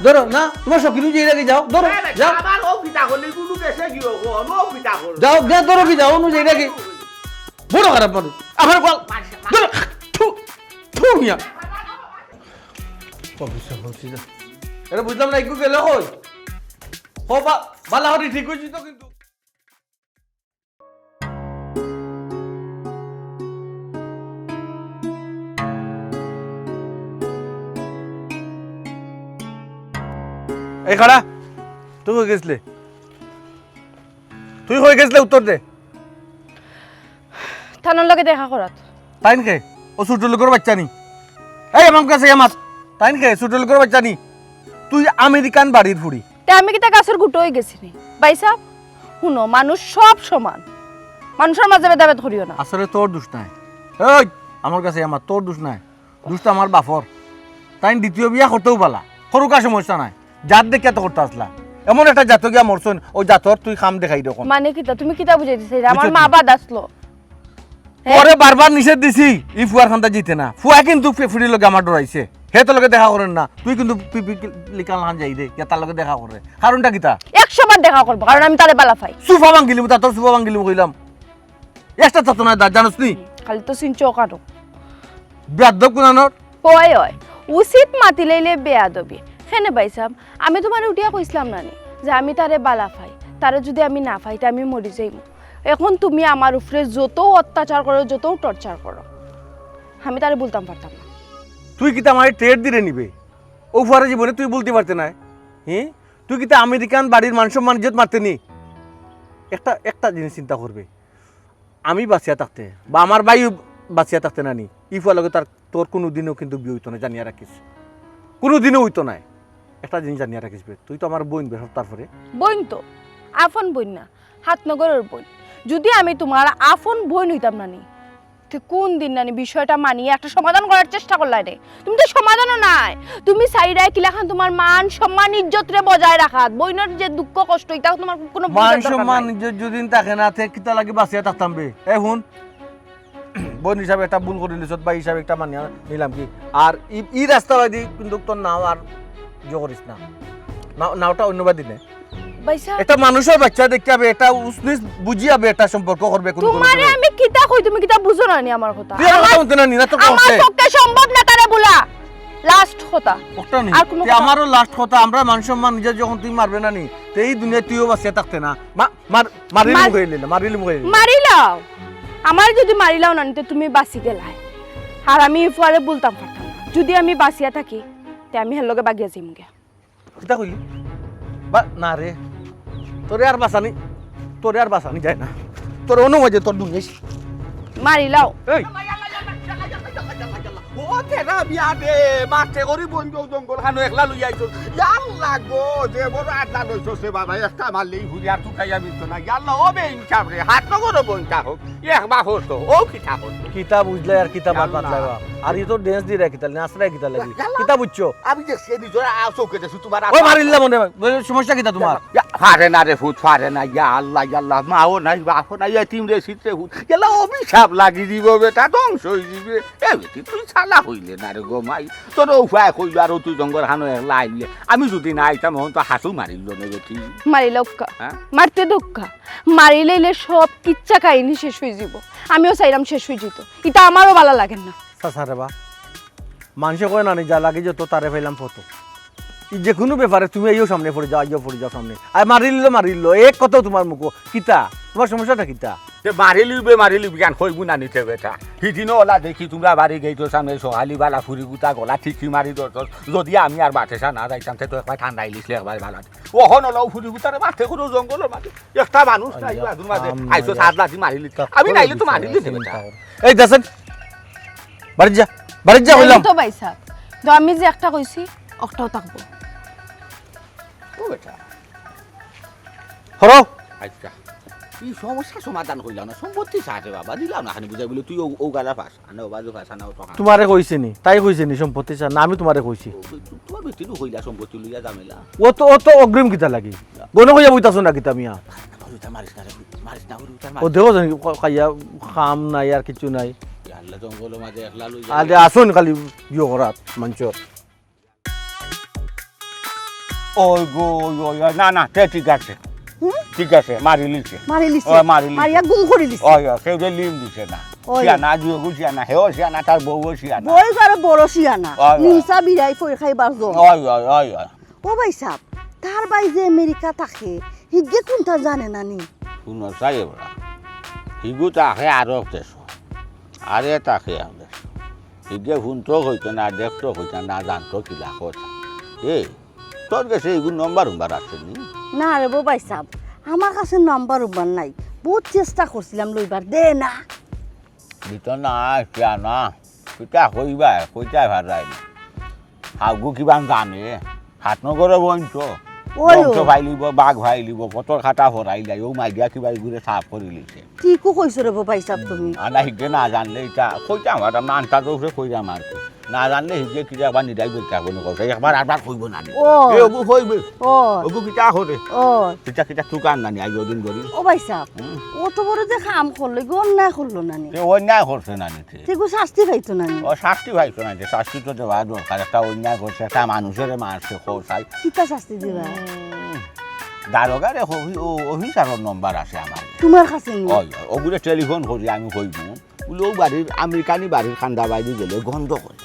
Speaker 4: ধরো না তোমার সকিনু যে লাগে যাও ধরো যাও
Speaker 1: আমার ও পিতা করলি গুলু কেসে গিও গো ও পিতা করলি
Speaker 4: যাও গে ধরো কি যাও অনুযায়ী লাগে বড় খারাপ মানুষ আমার বল ধরো থু থু মিয়া অফিসে বলছি যা এটা বুঝলাম না একটু গেলে হই ও বালা হরি ঠিক হয়েছি তো কিন্তু এই খাড়া তুই হয়ে গেছলে উত্তর দে
Speaker 5: থানার লগে দেখা করাত
Speaker 4: তাই কে ও ছোট লোকের বাচ্চা নি এই আমার কাছে আমার তাই কে ছোট লোকের বাচ্চা নি তুই আমেরিকান বাড়ির ফুড়ি
Speaker 5: তে আমি কি তা গাছের গুটো হয়ে গেছি নি ভাই সাহেব শুনো মানুষ সব সমান মানুষের মাঝে ভেদাভেদ করিও না
Speaker 4: আসলে তোর দোষ নাই এই আমার কাছে আমার তোর দোষ নাই দোষটা আমার বাপর তাই দ্বিতীয় বিয়া করতেও পালা সরু কা সমস্যা নাই জাত দেখে তো করতে আসলা এমন একটা জাত গিয়া মরছন ওই জাতর তুই খাম দেখাই দেখুন
Speaker 5: মানে কিতা তুমি কিতা বুঝাই দিছে আমার মা বাদ আসলো
Speaker 4: পরে বারবার নিষেধ দিছি ই ফুয়ার খান্তা জিতে না ফুয়া কিন্তু ফিরি লগে আমার ডরাইছে হে তো লগে দেখা করেন না তুই কিন্তু পিপি লিকাল হান যাই দে তার লগে দেখা করে কারণটা কিতা
Speaker 5: 100 বার দেখা করব কারণ আমি তারে বালা পাই
Speaker 4: সুফা ভাঙ্গিলিম তা তোর সুফা ভাঙ্গিলিম কইলাম একটা চাতো না জানোস নি
Speaker 5: খালি তো সিনচো কাটো
Speaker 4: বেয়াদব কোনানোর
Speaker 5: হয় হয় উচিত মাতি লইলে বেয়াদবি হেনে ভাই সাহেব আমি তোমার উঠিয়া কইছিলাম না নি যে আমি তারে বালা পাই তারে যদি আমি না পাই তা আমি মরি যাইম এখন তুমি আমার উপরে যত অত্যাচার করো যত টর্চার করো আমি তারে বলতাম পারতাম না
Speaker 4: তুই কিতা আমার ট্রেড দিলে নিবে ও ফুয়ারে জীবনে তুই বলতে পারতে না হ্যাঁ তুই কিতা আমেরিকান বাড়ির মান সম্মান ইজ্জত মারতে নি একটা জিনিস চিন্তা করবে আমি বাঁচিয়া থাকতে বা আমার ভাই বাঁচিয়া থাকতে না নি ই ফুয়ার লগে তার তোর কোনো দিনও কিন্তু বিয়ে হইতো না জানিয়া রাখিস কোনো দিনও হইতো না একটা জিনিস জানিয়া রাখিস তুই তো আমার বোন বের তারপরে
Speaker 5: বোন তো আফন বোন না হাতনগরের বোন যদি আমি তোমার আফন বোন হইতাম না নি তো কোন দিন নানি বিষয়টা মানিয়ে একটা সমাধান করার চেষ্টা করলাই রে তুমি তো সমাধানও নাই তুমি সাইডায় কিলাখান তোমার মান সম্মান ইজ্জত রে বজায় রাখাত বইনের যে দুঃখ কষ্ট এটা তোমার কোনো
Speaker 4: মান সম্মান ইজ্জত যদি থাকে না তে কিতা লাগে বাঁচিয়া থাকতাম বে এ হুন বোন হিসাবে একটা ভুল করে নিছত বা হিসাবে একটা মানিয়া নিলাম কি আর ই রাস্তা বাদি কিন্তু তোর নাও আর জো করিস না নাওটা অন্যবার দিনে
Speaker 5: বাইসা
Speaker 4: এটা মানুষের বাচ্চা দেখতে হবে এটা উসনিস বুঝিয়াবে এটা সম্পর্ক করবে কোন
Speaker 5: তোমারে আমি কিতা কই তুমি কিতা বুঝো না নি আমার কথা
Speaker 4: তুই আমার কথা না নিনা তো
Speaker 5: আমার
Speaker 4: করতে
Speaker 5: পক্ষে সম্ভব না তারে বলা লাস্ট কথা
Speaker 4: ওটা নি
Speaker 5: আর কোনো
Speaker 4: তুই আমারও লাস্ট কথা আমরা মান সম্মান নিজে যখন তুই মারবে না নি তে এই দুনিয়া তুইও বাঁচিয়া থাকতে না মারিলি মুখে
Speaker 5: মারিলাও আমার যদি মারিলাও না নিতে তুমি বাঁচি গেলাই আর আমি পরে বলতাম পারতাম না যদি আমি বাঁচিয়া থাকি তে আমি হের লগে বাগিয়া যাইমগে
Speaker 4: কিতা কইলি বা না রে তোরে আর বাঁচানি যায় না তোর অনুমতি তোর দুনিয়া
Speaker 5: মারিলাও
Speaker 4: এই
Speaker 1: ও তেরা বিয়া দে মাতে করি বন্ধু জঙ্গল খানো একলা লই আইছো ইয়াল্লা গো যে বড় আড্ডা লইছো সে বাবা একটা মারলেই হুরি আর তুই খাইয়া বিতো না ইয়াল্লা ও বে ইনকাম রে হাত তো করো বনটা হোক একবার হতো ও কিতা হতো
Speaker 4: কিতা বুঝলে আর কিতা বাত লাগা আর ই তো ড্যান্স দি রে কিতা নাচরা কিতা লাগি কিতা বুঝছো
Speaker 1: আমি দেখছি নিজে চৌকে দেখছি তোমার
Speaker 4: ও মারিল্লা মনে সমস্যা কিতা তোমার
Speaker 1: ফারে না রে ফুট ফারে না ইয়া আল্লাহ মাও নাই বাপও নাই এতিম রে সিটে ফুট ইয়াল্লা অভিশাপ লাগি দিব বেটা ধ্বংস হই দিবে এ বেটি তুই শালা হইলে না রে গো মাই তোর উপায় কইল আর তুই জঙ্গল খানো একলা আইলে আমি যদি না আইতাম হন তো হাসু মারিল না বেটি
Speaker 5: মারিলাও
Speaker 1: হ্যাঁ
Speaker 5: মারতে দক্কা মারিলে সব কিচ্ছা কাহিনী শেষ হয়ে যাব আমিও চাইলাম শেষ হয়ে যেত এটা আমারও ভালো লাগে না
Speaker 4: সাসারে বা মানুষে কয় না যা লাগে যত তারে ফেলাম ফটো যে কোনো ব্যাপারে তুমি আইও সামনে পড়ে যাও সামনে আর মারিল এক কথা তোমার মুখ কিতা তোমার সমস্যাটা কিতা
Speaker 1: মারিলিবি গান হইব না নিতে বেটা সিদিনও ওলা দেখি তোমরা বাড়ি গেইতো সামনে সহালি বালা ফুরি গুতা গলা ঠিকই মারি দরছ যদি আমি আর বাটেসা না যাইতাম তো একবার ঠান্ডা ইলিশলে একবার ভালো ওহন ওলাও ফুরি গুতারে মাঠে কোনো জঙ্গলের মাঝে একটা মানুষ নাই বাদুর মাঝে আইসো সাত লাঠি মারিলি আমি নাইলে তো মারিলি বেটা
Speaker 4: এই দাসন বাড়ি যা হইলাম
Speaker 5: তো ভাই সাহেব তো আমি যে একটা কইছি একটাও থাকবো
Speaker 1: ও বেটা
Speaker 4: হরো
Speaker 1: আচ্ছা এই সমস্যা সমাধান হইলাম না সম্পত্তি সাথে বাবা দিলাম না খানি বুঝাই বলে তুই ও গালা পাস আনো বাজু পাস আনো টাকা
Speaker 4: তোমারে কইছে নি তাই কইছে নি সম্পত্তি না আমি তোমারে কইছি
Speaker 1: তোমার বেটিও হইলা সম্পত্তি লইয়া জামেলা
Speaker 4: ও তো অগ্রিম কিতা লাগি গনো কইয়া বইতাছ না কিতা মিয়া
Speaker 1: মারিস না
Speaker 4: ও দেখো জানি খাইয়া খাম নাই আর কিছু নাই
Speaker 1: আল্লাহ জঙ্গলের মাঝে একলা লই
Speaker 4: আরে আসুন খালি বিয়ে করাত মঞ্চর
Speaker 1: ওই গো ওই না ঠিক আছে মারিলিছে
Speaker 2: মারিলিছে
Speaker 1: ও মারিলিছে
Speaker 2: মারিয়া গুম করে দিছে
Speaker 1: ওই কেউ যে লিম দিছে না
Speaker 2: ওই।
Speaker 1: সিয়ানা জুয়ে গুছিয়ানা হেও সিয়ানা তার বউও সিয়ানা
Speaker 2: বই করে বড় শিয়ানা
Speaker 1: ওই।
Speaker 2: নিমসা বিরাই ফই খাইবার জম
Speaker 1: ওই
Speaker 2: ও ভাই সাহ তার ভাই যে আমেরিকা থাকে হিগে কোনটা জানে না নি
Speaker 1: শুনো চাই এবার হিগু তাকে আরো দেশ আরে তাকে আমাদের হিগে শুনতো হইতো না দেখতো হইতো না জানতো কিলা কথা তোর কাছে এগুলো নম্বর আছে নি
Speaker 2: না রে ভাই সাহ আমার কাছে নাম্বার উম্বার নাই বহুত চেষ্টা করছিলাম লইবার দে না
Speaker 1: দিত না কিয়া না কিতা কইবা কইতাই ভাড়াই না হাগু কিবা জানে হাত নগরে বইতো
Speaker 2: ওই
Speaker 1: বংশ ভাইলিব বাঘ ভাইলিব পটর খাটা ভরাই যায় ও মাইডিয়া কিবা এগুলো সাফ করে লিছে
Speaker 2: ঠিকও কইছো রে ভাই সাহ তুমি
Speaker 1: আনা হিগে না জানলে এটা কইতাম আর আমরা আনতা দোষে কইরাম আর কি না জানলে হিগে কিটা আবার নিদাই বলতে হবে না কথা একবার আরবার কইব না
Speaker 2: ও
Speaker 1: ওগু কইবে
Speaker 2: ও
Speaker 1: ওগু কিটা করে
Speaker 2: ও
Speaker 1: কিটা কিটা তুকান না নি আই ওদিন করি
Speaker 2: ও ভাই সাহ অত বড় যে কাম করলো গো অন্যায় করলো না নি
Speaker 1: অন্যায় করছে না নিতে
Speaker 2: ঠিকও শাস্তি পাইতো না নি
Speaker 1: ও শাস্তি ভাইছো না যে শাস্তি তো দেওয়া দরকার একটা অন্যায় করছে একটা মানুষের মারছে খোসাই
Speaker 2: কিতা শাস্তি দিবা
Speaker 1: দারোগার অফিসারের নম্বর আছে আমার
Speaker 2: তোমার কাছে নি
Speaker 1: ওগুলো টেলিফোন করি আমি কইব বলে ও বাড়ির আমেরিকানি বাড়ির খান্দা বাইরে গেলে গন্ধ করে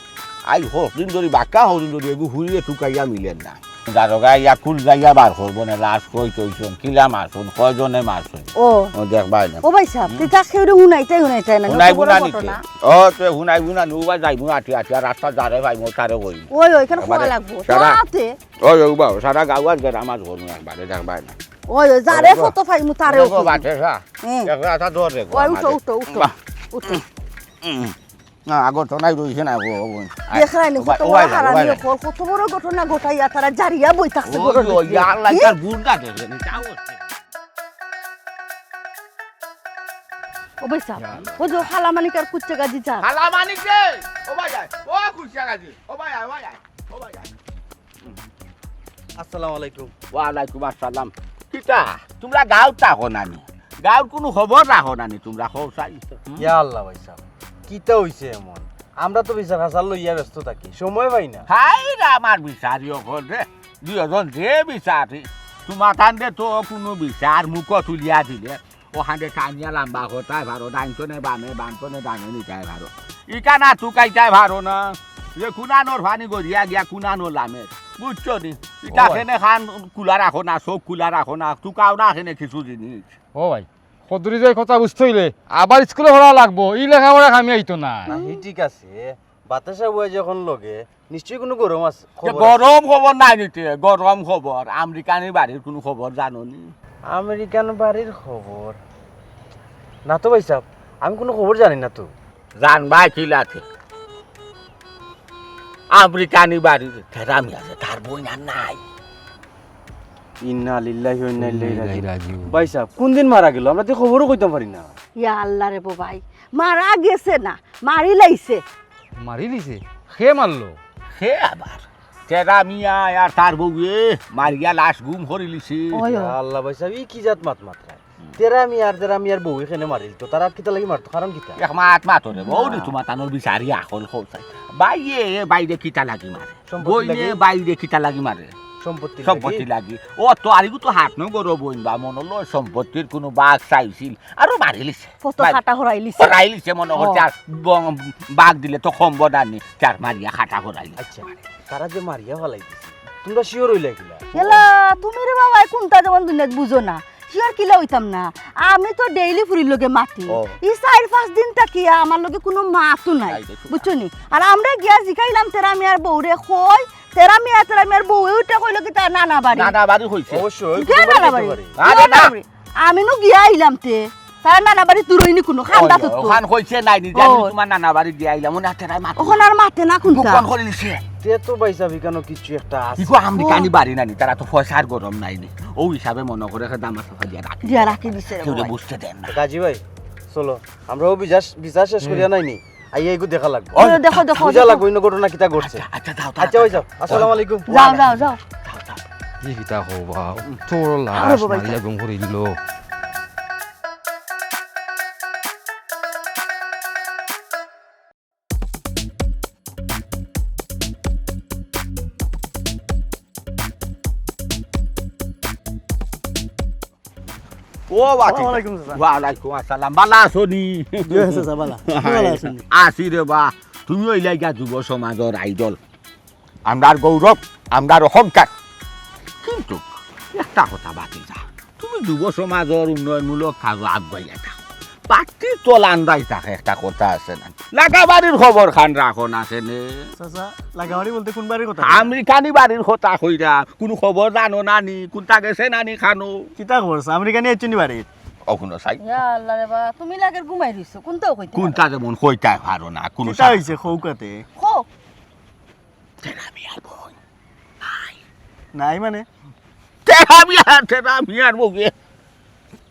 Speaker 1: আই হদিন ধরি বাক্কা হদিন ধরি এগু হুড়িয়ে টুকাইয়া মিলেন না দারোগা ইয়া কুল যাইয়া বার করবো না লাশ কই তৈছন কিলা মারছন কয়জনে মারছন
Speaker 2: ও
Speaker 1: দেখবাই না
Speaker 2: ও ভাই সাহ তুই তাকে হুনাইতাই না
Speaker 1: হুনাই
Speaker 2: বড়
Speaker 1: বুনা নিতে
Speaker 2: ঘটনা।
Speaker 1: ও তুই হুনাই বুনা নুবা যাইবো আটি আটি রাস্তা যারে ভাই মো তারে কইব
Speaker 2: ওই ওইখানে খোয়া
Speaker 1: এবারে
Speaker 2: লাগবো
Speaker 1: সারা-
Speaker 2: তাতে
Speaker 1: ওই ও বাবা সারা গাওয়ার গের আমার ঘর একবারে দেখবাই না
Speaker 2: ওই ওই যারে কত ফাইমু তারে
Speaker 1: দেখো বাটে সা
Speaker 2: হ্যাঁ।
Speaker 1: একটা কথা ধর দেখো
Speaker 2: ওই উঠো উঠো উঠো উঠো
Speaker 1: না আগর তো নাই রইছে না গো
Speaker 2: দেখাইনি কত বড় হারামি কত বড় ঘটনা ঘটাইয়া তারা জারিয়া বই থাকছে বড়
Speaker 1: ওই আল্লাহ তার বুড়টা দেবে না চাও
Speaker 2: ও ভাই সাহ ও যে খালা মানিকার কুচ্চে গাজি যা
Speaker 1: খালা মানিক রে ও ভাই আয় ও খুশিয়া গাজি ও ভাই আয় ও ভাই আয়
Speaker 4: আসসালামু আলাইকুম
Speaker 1: ওয়ালাইকুম আসসালাম কিটা তোমরা গাঁও থাকো নানি গাঁওর কোনো খবর রাখো নানি তোমরা খবর চাই
Speaker 4: ইয়া আল্লাহ ভাই সাহেব কিটা হইছে এমন আমরা তো বিচার হাসাল লইয়া ব্যস্ত থাকি সময় পাই না
Speaker 1: হাই রে আমার বিচারি অকল রে দুজন যে বিচারি তোমার কান্দে তো কোনো বিচার মুখ তুলিয়া দিলে ওখানে টানিয়া লাম্বা হতায় ভালো ডাইনটনে বামে বামটনে ডানে নিতাই ভালো ইকা না তুকাইতাই ভালো না যে কুনানোর ফানি গড়িয়া গিয়া কুনানোর লামে বুঝছো নি ইটা খেনে খান কুলা রাখো না চোখ কুলা রাখো না তুকাও না খেনে কিছু জিনিস
Speaker 6: ও ভাই সদরি যে কথা বুঝতে হইলে আবার স্কুলে পড়া লাগবো ই লেখাপড়া আমি আইতো না
Speaker 4: হি ঠিক আছে বাতাসা বয়ে যখন লগে নিশ্চয়ই কোনো গরম আছে
Speaker 1: যে গরম খবর নাই নিতে গরম খবর আমেরিকানি বাড়ির কোনো খবর জানো নি
Speaker 4: আমেরিকান বাড়ির খবর না তো ভাই সাহেব আমি কোনো খবর জানি না তো
Speaker 1: জানবাই কিলাতে আমেরিকানি বাড়ির থেরামি আছে তার বই না নাই
Speaker 4: ইন্না লিল্লাহি ওয়া ইন্না ইলাইহি রাজিউন ভাই সাহেব কোন দিন মারা গেল আমরা তো খবরও কইতে পারি না
Speaker 2: ইয়া আল্লাহ রে ভাই মারা গেছে না মারি লাইছে
Speaker 6: মারি দিছে সে মারলো
Speaker 1: সে আবার থেরামিয়া আর তার বউয়ে মারিয়া লাশ গুম করে লিছে
Speaker 2: ওই
Speaker 4: ইয়া আল্লাহ ভাই সাহেব ই কি জাত মাত মাত্রায় তেরা আমি আর বউ এখানে মারিল তো তারা কিতা লাগি মারতো কারণ কিতা
Speaker 1: এক মাত মাতরে বউরে তোমার তানোর বিচারি আকল খোসাই বাইয়ে বাইরে কিতা লাগি মারে
Speaker 4: সম্পত্তি
Speaker 1: বইনে
Speaker 4: লাগি?
Speaker 1: বাইরে কিতা লাগি মারে সম্পত্তি লাগি ও তো আরিগু তো হাত নগর বইন বা মনে হলো সম্পত্তির কোনো বাঘ চাইছিল আরো মারিলিছে
Speaker 2: কত খাটা হরাইলিছে
Speaker 1: হরাইলিছে মনে হচ্ছে আর বাঘ দিলে তো কম বদানি চার মারিয়া খাটা হরাইলি
Speaker 4: আচ্ছা তারা যে মারিয়া ফেলাই দিছে তোমরা শিওর হইলা কিলা
Speaker 2: এলা তুমি রে বাবা কোনটা যেমন দুনিয়াত বুঝো না শিওর কিলা হইতাম না আমি তো ডেইলি ফুরির লগে মাতি
Speaker 1: ও।
Speaker 2: এই 4-5 দিন তাকিয়া আমার লগে কোনো মাতও নাই
Speaker 1: তাই দেখো।
Speaker 2: বুঝছো নি আর আমরা গিয়া জিকাইলাম তেরা মিয়ার বউরে কই তেরা মিয়ার বউ ওইটা কইলো কি তার নানা বাড়ি
Speaker 1: নানা বাড়ি হইছে
Speaker 4: অবশ্যই
Speaker 2: কে নানা বাড়ি
Speaker 1: আরে না।
Speaker 2: আমি নো গিয়া আইলাম তে তার নানা বাড়ি তুরইনি কোনো খান্দা তো
Speaker 1: ওখান হইছে নাই নিজে আমি
Speaker 2: ও।
Speaker 1: তোমার নানা বাড়ি দিয়ে আইলাম না তেরাই মাত
Speaker 2: ওখানে আর মাতে না কোনটা
Speaker 1: কোন করিলিছে
Speaker 4: তে তো ভাইসা বিকানো কিছু একটা আছে
Speaker 1: ইকো আমেরিকানি বাড়ি নানি তারা তো পয়সার গরম নাই নি ও হিসাবে মনে করে দামা সাফা দিয়ে রাখি
Speaker 2: দিয়া রাখি দিছে রে
Speaker 1: কেউ
Speaker 2: বাবা।
Speaker 1: বুঝতে দেন না
Speaker 4: গাজী ভাই চলো আমরাও বিচার শেষ করিয়া নাইনি আইয়া এগু দেখা লাগবে
Speaker 2: ওই দেখো দেখো
Speaker 4: বুঝা
Speaker 2: দেখো।
Speaker 4: লাগবে ইনো ঘটনা কিতা ঘটছে
Speaker 1: আচ্ছা যাও
Speaker 4: আচ্ছা ভাই যাও আসসালামু আলাইকুম
Speaker 2: যাও যাও যাও
Speaker 6: ই কিতা হবা তোর
Speaker 2: আরে
Speaker 6: লাশ
Speaker 2: বাবা,
Speaker 6: মারিয়া গুম করে দিল
Speaker 1: ও বাকি
Speaker 4: ওয়ালাইকুম আসসালাম।
Speaker 1: ওয়ালাইকুম আসসালাম বালা আছোনি আসি রে বা তুমি ওই লাইগা যুব সমাজের আইডল আমরার গৌরব আমরার অহংকার কিন্তু একটা কথা বাকি যা, তুমি যুব সমাজের উন্নয়নমূলক কাজ আগবাইয়া থাকো, পার্টি চলান যাই থাকে, একটা কথা আছে না, লাগাবাড়ির খবর খান রাখন আছে নে,
Speaker 7: চাচা লাগাবাড়ি বলতে কোন বাড়ির কথা
Speaker 1: আমেরিকানি বাড়ির কথা কইরা কোনো খবর জানো নানি, কোনটা গেছে নানি খানো
Speaker 7: কিতা করছে আমেরিকানি এচুনি বাড়ির
Speaker 1: অকুনো চাই
Speaker 2: ইয়া আল্লাহ রে বা তুমি লাগের ঘুমাই রইছো কোনটাও কইতে
Speaker 1: কোনটা যেমন কইতাই পারো না কোনো
Speaker 7: কিতা হইছে খৌকাতে
Speaker 2: খো
Speaker 1: তেরামিয়ার বোন,
Speaker 7: নাই মানে
Speaker 1: তেরামিয়ার বউকে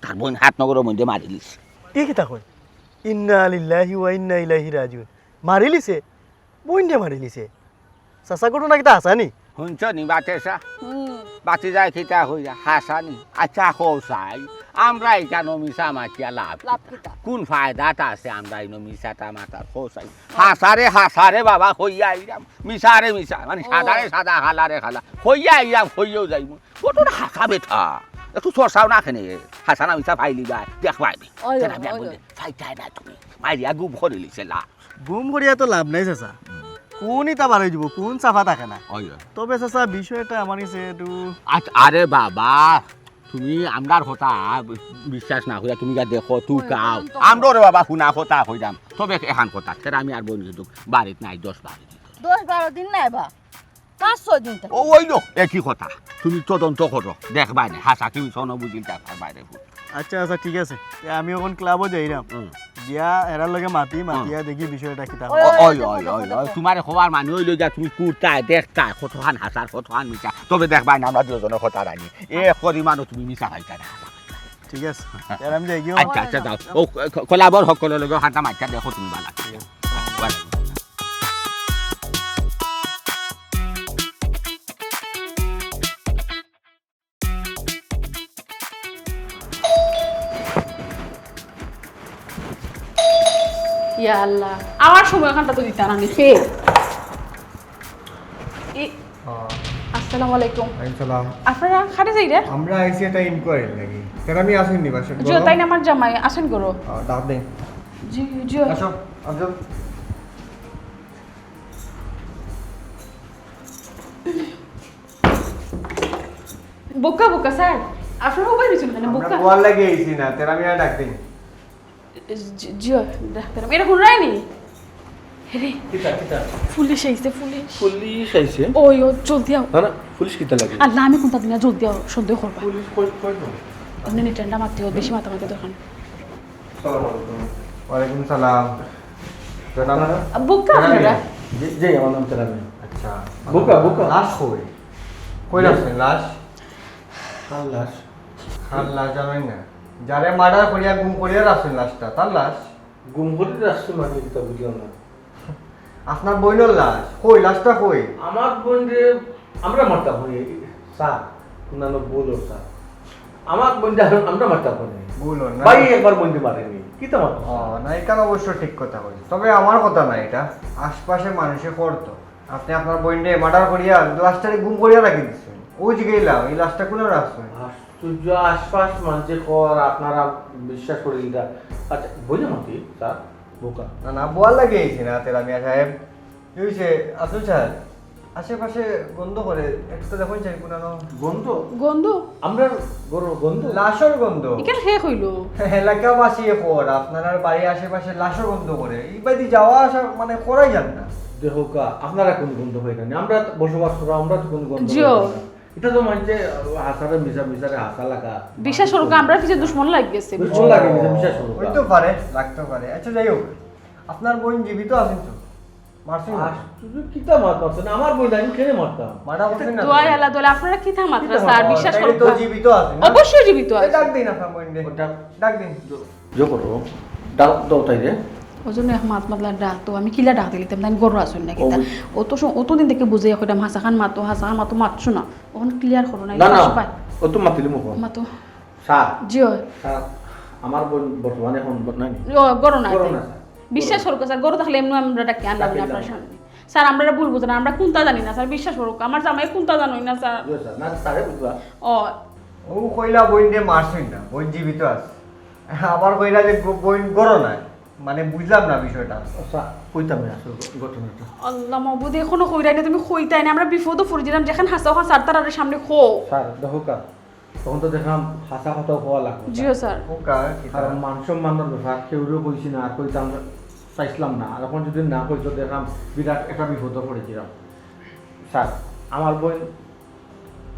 Speaker 1: তার বোন হাত নগরের মধ্যে মারি লিস।
Speaker 7: এ কিতা কই ইন্না লিল্লাহি ওয়া ইন্না ইলাইহি রাজিউন মারি লিছে বইন্ডে মারি লিছে চাচা ঘটনা কিতা আসানি
Speaker 1: শুনছ নি বাতেসা বাতি যায় খিতা হইয়া হাসানি আচ্ছা হসাই আমরা এখানে মিশা মাতিয়া লাভ
Speaker 2: লাভ কিতা
Speaker 1: কোন ফায়দাটা আছে আমরা এই মিশাটা মাতার হসাই হাসারে বাবা হইয়া আইরাম মিশারে মিশা মানে সাদারে সাদা হালারে হালা হইয়া আইরাম হইয়াও যাইব কতটা হাসা বেঠা একটু চর্চাও না খেনে হাসানা মিশা ফাইলি যায় দেখ পাইবি
Speaker 2: ওই,
Speaker 1: ফাইটাই না তুমি মাইরিয়া গুম করে লিছে লা
Speaker 7: গুম করিয়া তো লাভ নাই চাচা কোন ইতা বাড়াই দিব কোন চাফা থাকে না
Speaker 1: ওই
Speaker 7: তবে চাচা বিষয়টা আমার কাছে একটু
Speaker 1: আরে বাবা তুমি আমরার কথা বিশ্বাস না করিয়া তুমি যা দেখো তুই কাও আমরা রে বাবা শুনা কথা হই যাম তবে এখান কথা সেটা আমি আর বই কিন্তু বাড়িত নাই 10-12 দিন
Speaker 2: 10-12 দিন নাই বা 5-6 দিন থাকে
Speaker 1: ওই লো একই কথা তুমি তদন্ত করো দেখবাই না হাসা তুমি শোনো বুঝিল তার বাইরে
Speaker 7: আচ্ছা আচ্ছা ঠিক আছে তে আমি এখন ক্লাবও যাইরাম গিয়া এরার লগে মাতিয়া দেখি বিষয়টা কিতা
Speaker 2: ওই,
Speaker 1: ওই ওই ওই ওই তোমার খবর মানে হইলো যা তুমি কুর্তায় দেখতাই কতখান হাসার কতখান মিশা তবে দেখবাই না আমরা দুজনের কথা রাখি এ পরিমাণও তুমি মিশা খাইতা না
Speaker 7: ঠিক আছে এর আমি যাই গিয়া
Speaker 1: আচ্ছা আচ্ছা যাও ও কলাবর সকলের লগে হাঁটা মাইটা দেখো তুমি বালা
Speaker 3: ইয়া আল্লাহ আমার সময় এখানটা তো দিতাম আমি খেয়ে আসসালামু আলাইকুম
Speaker 8: সালাম
Speaker 3: আপনারা খাটে যাই রে
Speaker 8: আমরা আইসি এটা ইনকোয়ারি লাগি কেন আমি আসেননি বাসা
Speaker 3: জিও তাই না আমার জামাই আসেন করো
Speaker 8: ডাক দেন
Speaker 3: জি জিও
Speaker 8: আসো আসো
Speaker 3: বোকা বোকা স্যার আপনারা উপায় দিচ্ছেন কেন
Speaker 8: আমরা
Speaker 3: বোকা
Speaker 8: বল লাগে আইসি না তেরা আমি আর ডাক দেন
Speaker 3: জিও ডাক্তার এটা কোন রায়নি রে
Speaker 4: কিতা কিতা
Speaker 3: পুলিশ আইছে পুলিশ
Speaker 4: পুলিশ আইছে
Speaker 3: ওই ও জলদি আও
Speaker 4: না না পুলিশ কিতা লাগে
Speaker 3: আল্লাহ আমি কোনটা দিনা জলদি আও সন্দেহ করবা
Speaker 4: পুলিশ কই কই তো
Speaker 3: আপনি নিটেন্ডা মারতে হবে বেশি মাথা মারতে দরকার
Speaker 8: ওয়ালাইকুম সালাম তোর নাম না
Speaker 3: বোকা আপনারা
Speaker 4: জি আমার নাম তেরামি
Speaker 8: আচ্ছা
Speaker 4: বুকা বুকা
Speaker 8: লাশ কই কই রাখছেন লাশ
Speaker 4: কাল লাশ
Speaker 8: আর লাশ জানেন না যারে মার্ডার করিয়া গুম করিয়া রাখছেন লাশটা তার লাশ
Speaker 4: গুম করে রাখছে মানে কিতা বুঝলাম না
Speaker 8: আপনার বইনের লাশ কই লাশটা কই
Speaker 4: আমার বোন রে আমরা মারতাম হই স্যার নানো বলো স্যার আমার বোন আমরা মারতাম হই
Speaker 8: বলুন না
Speaker 4: ভাই একবার বন্ধু মারেনি কিতা মারতো
Speaker 8: ও না এখানে অবশ্য ঠিক কথা কই তবে আমার কথা না এটা আশপাশে মানুষে করতো আপনি আপনার বইনে মার্ডার করিয়া লাশটারে গুম করিয়া রাখি দিচ্ছেন ওই যে গেলাম এই লাশটা কোনে রাখছেন
Speaker 4: আশ্চর্য আশপাশ মানুষে কর আপনারা বিশ্বাস করে দিতা আচ্ছা বুঝলাম কি স্যার বোকা
Speaker 8: না না বোয়ার লাগে আইছি না তেরা মিয়া সাহেব কি হয়েছে আব্দুল সাহেব আশেপাশে গন্ধ করে একটু দেখুন চাই কোনানো
Speaker 4: গন্ধ
Speaker 3: গন্ধ
Speaker 4: আমরা বড় গন্ধ
Speaker 8: লাশর গন্ধ
Speaker 3: এখানে শেষ হইলো
Speaker 8: এলাকাবাসী কর আপনারা বাড়ির আশেপাশে লাশর গন্ধ করে এই বাড়ি যাওয়া আসা মানে করাই যান না
Speaker 4: দেখো কা আপনারা কোন গন্ধ হয় না আমরা তো বসবাস করা আমরা তো কোন গন্ধ
Speaker 3: জিও।
Speaker 4: হয় না। এটা তো মানে হাসারে মিশারে হাসা লাগা
Speaker 3: বিশ্বাস করো আমরা পিছে দুশ্মন লাগ গেছে
Speaker 4: দুশ্মন লাগে বিশ্বাস করো
Speaker 8: হইতে পারে লাগতে পারে আচ্ছা যাই হোক আপনার বোন জীবিত আছেন তো মারছেন না?
Speaker 4: আশ্চর্য কিতা মারতাম না আমার বই আমি কেন মারতাম
Speaker 8: মারা করছেন না তো?
Speaker 3: দোয়া আল্লাহ দোয়া আপনারা কি থা মাত্রা স্যার বিশ্বাস
Speaker 8: তাইলে
Speaker 3: করো
Speaker 8: তো জীবিত আছেন না?
Speaker 3: অবশ্যই জীবিত
Speaker 8: এই
Speaker 3: আছে
Speaker 8: ডাক দিন আপনার বোন ডাক দিন
Speaker 4: জো করো দাও দাও তাই রে
Speaker 3: ওজন্য এখন মাত মাতলা ডাক তো আমি কিলা ডাক দিলিতাম তাই গরু আসুন নাকি তা অত দিন থেকে বুঝে এখন হাসা খান মাতো মাতছো না ওখানে ক্লিয়ার করো না
Speaker 4: না না
Speaker 3: বিশ্বাস পাই
Speaker 4: ও তো মাতিলি মুখ
Speaker 3: মাতো
Speaker 4: স্যার
Speaker 3: জিও
Speaker 4: স্যার আমার বোন বর্তমানে এখন নাই
Speaker 3: ও গরু না
Speaker 4: গরু না, স্যার।
Speaker 3: বিশ্বাস করো স্যার গরু থাকলে এমনি আমরা ডাকি আনলাম না আপনার সামনে স্যার আমরা ভুল বুঝেন আমরা কোনটা জানি না স্যার বিশ্বাস করো আমার জামাই কোনটা জানোই না স্যার
Speaker 4: জিও স্যার না স্যারে বুঝবা
Speaker 3: ও
Speaker 8: ও কইলা বোন দিয়ে মারছেন না বোন জীবিত আছে আবার কইলা যে বোন গরো নাই মানে বুঝলাম না বিষয়টা।
Speaker 4: আচ্ছা কইতাম না আসল ঘটনাটা।
Speaker 3: আল্লাহ মাহবুদ এখনো কইরাই না, তুমি কইতাই না, আমরা বিপদও পড়েছিলাম যেখানে হাসা ওখানে স্যার তার সামনে খো।
Speaker 4: স্যার দেখো কা তখন তো দেখলাম হাসা কথা হওয়া লাগবে
Speaker 3: জিও স্যার।
Speaker 8: ওকা কি
Speaker 4: কারণ মান সম্মানের ব্যাপার কেউরও কইছি না আর কইতাম চাইছিলাম না, আর এখন যদি না কইতো দেখলাম বিরাট একটা বিপদে পড়েছিলাম। স্যার আমার বোন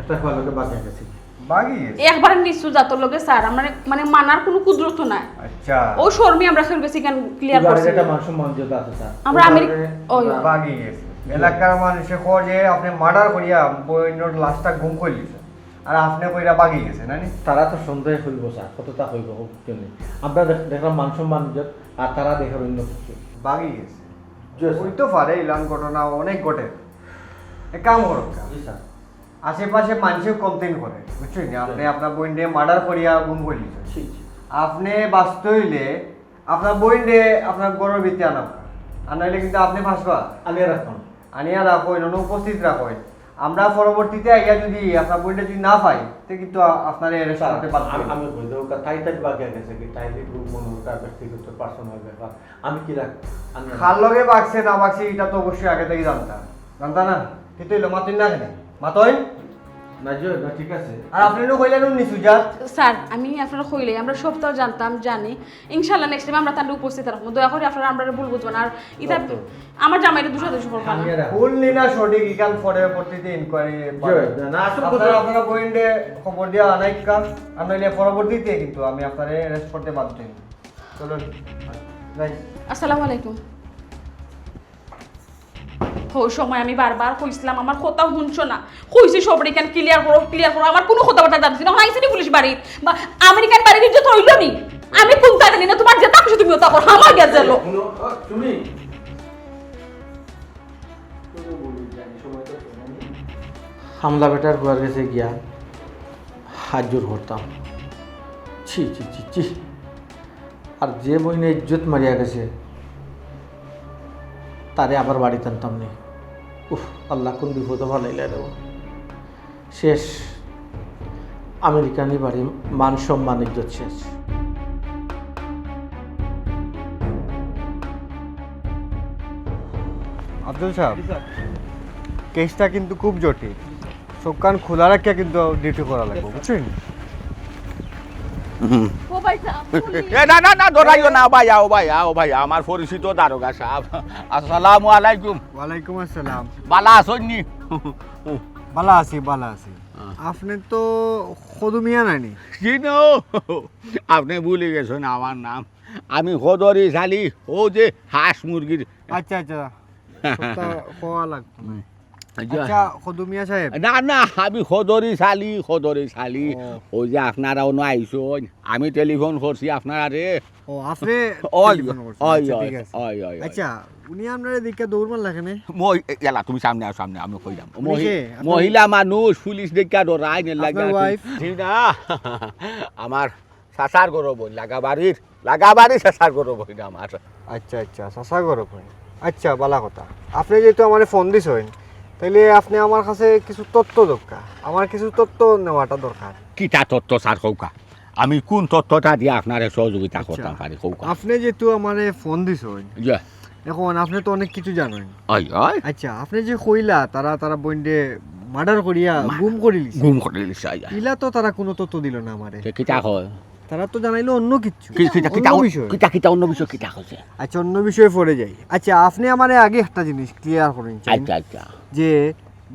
Speaker 4: একটা হওয়ার লোকে বাঁচিয়ে গেছি।
Speaker 8: বাগি গেছে?
Speaker 3: একবারে নিশ্চয় জাতর লগে স্যার আমরা মানে মানার কোনো কুদরত নাই।
Speaker 8: আচ্ছা
Speaker 3: ও শর্মি আমরা খেল গেছি কেন ক্লিয়ার
Speaker 4: এবারে
Speaker 3: করছি।
Speaker 4: একটা মান সম্মান যেটা আছে স্যার
Speaker 3: আমরা ওই
Speaker 8: বাগি গেছে। এলাকার মানুষে কয় যে আপনি মার্ডার করিয়া বইনোর লাশটা গুম করে লিছেন আর আপনি কইরা বাগি গেছে না নি?
Speaker 4: তারা তো সন্দেহ হইব স্যার, কতটা হইব জন্য আমরা দেখলাম মান সম্মান ইজ্জত আর তারা দেখার অন্য কিছু।
Speaker 8: বাগি গেছে
Speaker 4: জি
Speaker 8: ওই তো পারে ইলান ঘটনা অনেক ঘটে। এক কাম করো
Speaker 4: স্যার।
Speaker 8: আশেপাশে মানুষেও কমপ্লেন করে বুঝছেন, আপনি আপনার বইনডে মার্ডার করিয়া গুম করে লিছেন।
Speaker 4: জি, জি।
Speaker 8: আপনি বাঁচতে হইলে আপনার বইনডে আপনার গরুর ভিত্তি আনাব, আর নাইলে কিন্তু আপনি ফাঁসবা।
Speaker 4: আলিয়া রাখুন
Speaker 8: আনিয়া রাখেন, উপস্থিত রাখেন। আমরা পরবর্তীতে আইয়া যদি আপনার বইটা যদি না পাই তো কিন্তু আপনার অ্যারেস্ট করতে পারবো।
Speaker 4: আমি কই দেবো তাই তাই বাগিয়া গেছে কি তাই গ্রুপ মনোকার ব্যক্তিগত পার্সোনাল ব্যাপার আমি কি রাখ আমি
Speaker 8: খাল লগে বাগছে না বাগছে এটা তো অবশ্যই আগে থেকে জানতাম না কিন্তু এলো মাতুন না কেন মাতই
Speaker 4: না যে না ঠিক আছে।
Speaker 8: আর আপনি কইলেন সুজাত
Speaker 3: স্যার আমি আপনারা কইলে আমরা সব তো জানতাম জানি, ইনশাআল্লাহ নেক্সট টাইম আমরা তাহলে উপস্থিত রাখবো। দয়া করে আপনারা আমরা ভুল বুঝবেন না। আর এটা আমার জামাইরে দুশো করবো না।
Speaker 8: ভুল নি না সঠিক ইকান পরবর্তীতে ইনকোয়ারি
Speaker 4: না আসল
Speaker 8: আপনারা বইন্ডে খবর দিয়া আনাই কাজ আর নইলে পরবর্তীতে কিন্তু আমি আপনারে অ্যারেস্ট করতে বাধ্য হই। চলুন যাই।
Speaker 3: আসসালামু আলাইকুম। ওই সময় আমি বারবার কইছিলাম আমার কথা শুনছো না, কইছি সবরে কেন ক্লিয়ার করো, আমার কোনো কথাবার্তা জানছি না। আইসি নি পুলিশ বাড়ি বা আমেরিকান বাড়ির ইজ্জত হইল নি, আমি কোনটা জানি না, তোমার যেটা খুশি তুমি ওটা করো, আমার গেছে গেল।
Speaker 4: তুমি হামলা বেটার হওয়ার গেছে গিয়া হাত জোর করতাম। ছি ছি ছি ছি। আর যে বইনে ইজ্জত মারিয়া গেছে তারে আবার বাড়ি টানতাম নি। উফ আল্লাহ কোন বিপদ ভালাইলে দেব। শেষ আমেরিকানি বাড়ি মান সম্মান ইজ্জত শেষ।
Speaker 8: আব্দুল সাহেব কেসটা কিন্তু খুব জটিল, চোখ কান খোলা রাখিয়া কিন্তু ডিউটি করা লাগবে বুঝছেন।
Speaker 3: ও ভাই সাহেব
Speaker 1: এ না ধরাইও না ভাই আমার পরিচিত দারোগা সাহেব। আসসালামু আলাইকুম।
Speaker 8: ওয়ালাইকুম আসসালাম।
Speaker 1: বালা আসনি?
Speaker 8: বালা আছি। আপনি তো সদু মিয়া নানি?
Speaker 1: চিনো আপনি ভুলে গেছেন আমার নাম, আমি সদরি শালি ও যে হাঁস মুরগির।
Speaker 8: আচ্ছা কোয়া লাগতো না। আচ্ছা সদু মিয়া সাহেব।
Speaker 1: না আমি সদরি শালি ওই যে আপনারা অন্য আইসন, আমি টেলিফোন করছি আপনারা রে।
Speaker 8: ও আপনি
Speaker 1: ওই
Speaker 8: ঠিক আছে। আচ্ছা উনি আপনারা দিকে দৌড় মারলা কেন?
Speaker 1: এলা তুমি সামনে আমি কইলাম
Speaker 8: উনি কে?
Speaker 1: মহিলা মানুষ পুলিশ দেখা ডরাই লাগে
Speaker 8: আপনার wife?
Speaker 1: না আমার চাচার গরো বই লাগাবাড়ির চাচার গরো বই না আমার।
Speaker 8: আচ্ছা চাচা গরো কই। আচ্ছা বালা কথা, আপনি যেহেতু আমার ফোন দিছেন তাইলে আপনি আমার কাছে কিছু তথ্য দরকার, আমার কিছু তথ্য নেওয়াটা দরকার।
Speaker 1: কিটা তত্ত্ব স্যার কৌকা, আমি কোন তত্ত্বটা দিয়ে আপনার সহযোগিতা করতাম পারি কৌকা?
Speaker 8: আপনি যেহেতু আমার ফোন দিছেন এখন আপনি তো অনেক কিছু জানেন। আচ্ছা আপনি যে কইলা তারা বইন্ডে মার্ডার করিয়া গুম করে লিছে, ইলা তো তারা কোনো তথ্য দিল না আমারে।
Speaker 1: কিটা হয়?
Speaker 8: তারা তো জানাইলো অন্য কিছু
Speaker 1: অন্য বিষয় কিটা হচ্ছে?
Speaker 8: আচ্ছা অন্য বিষয়ে পড়ে যাই। আচ্ছা আপনি আমারে আগে একটা জিনিস ক্লিয়ার করেন
Speaker 1: আচ্ছা
Speaker 8: যে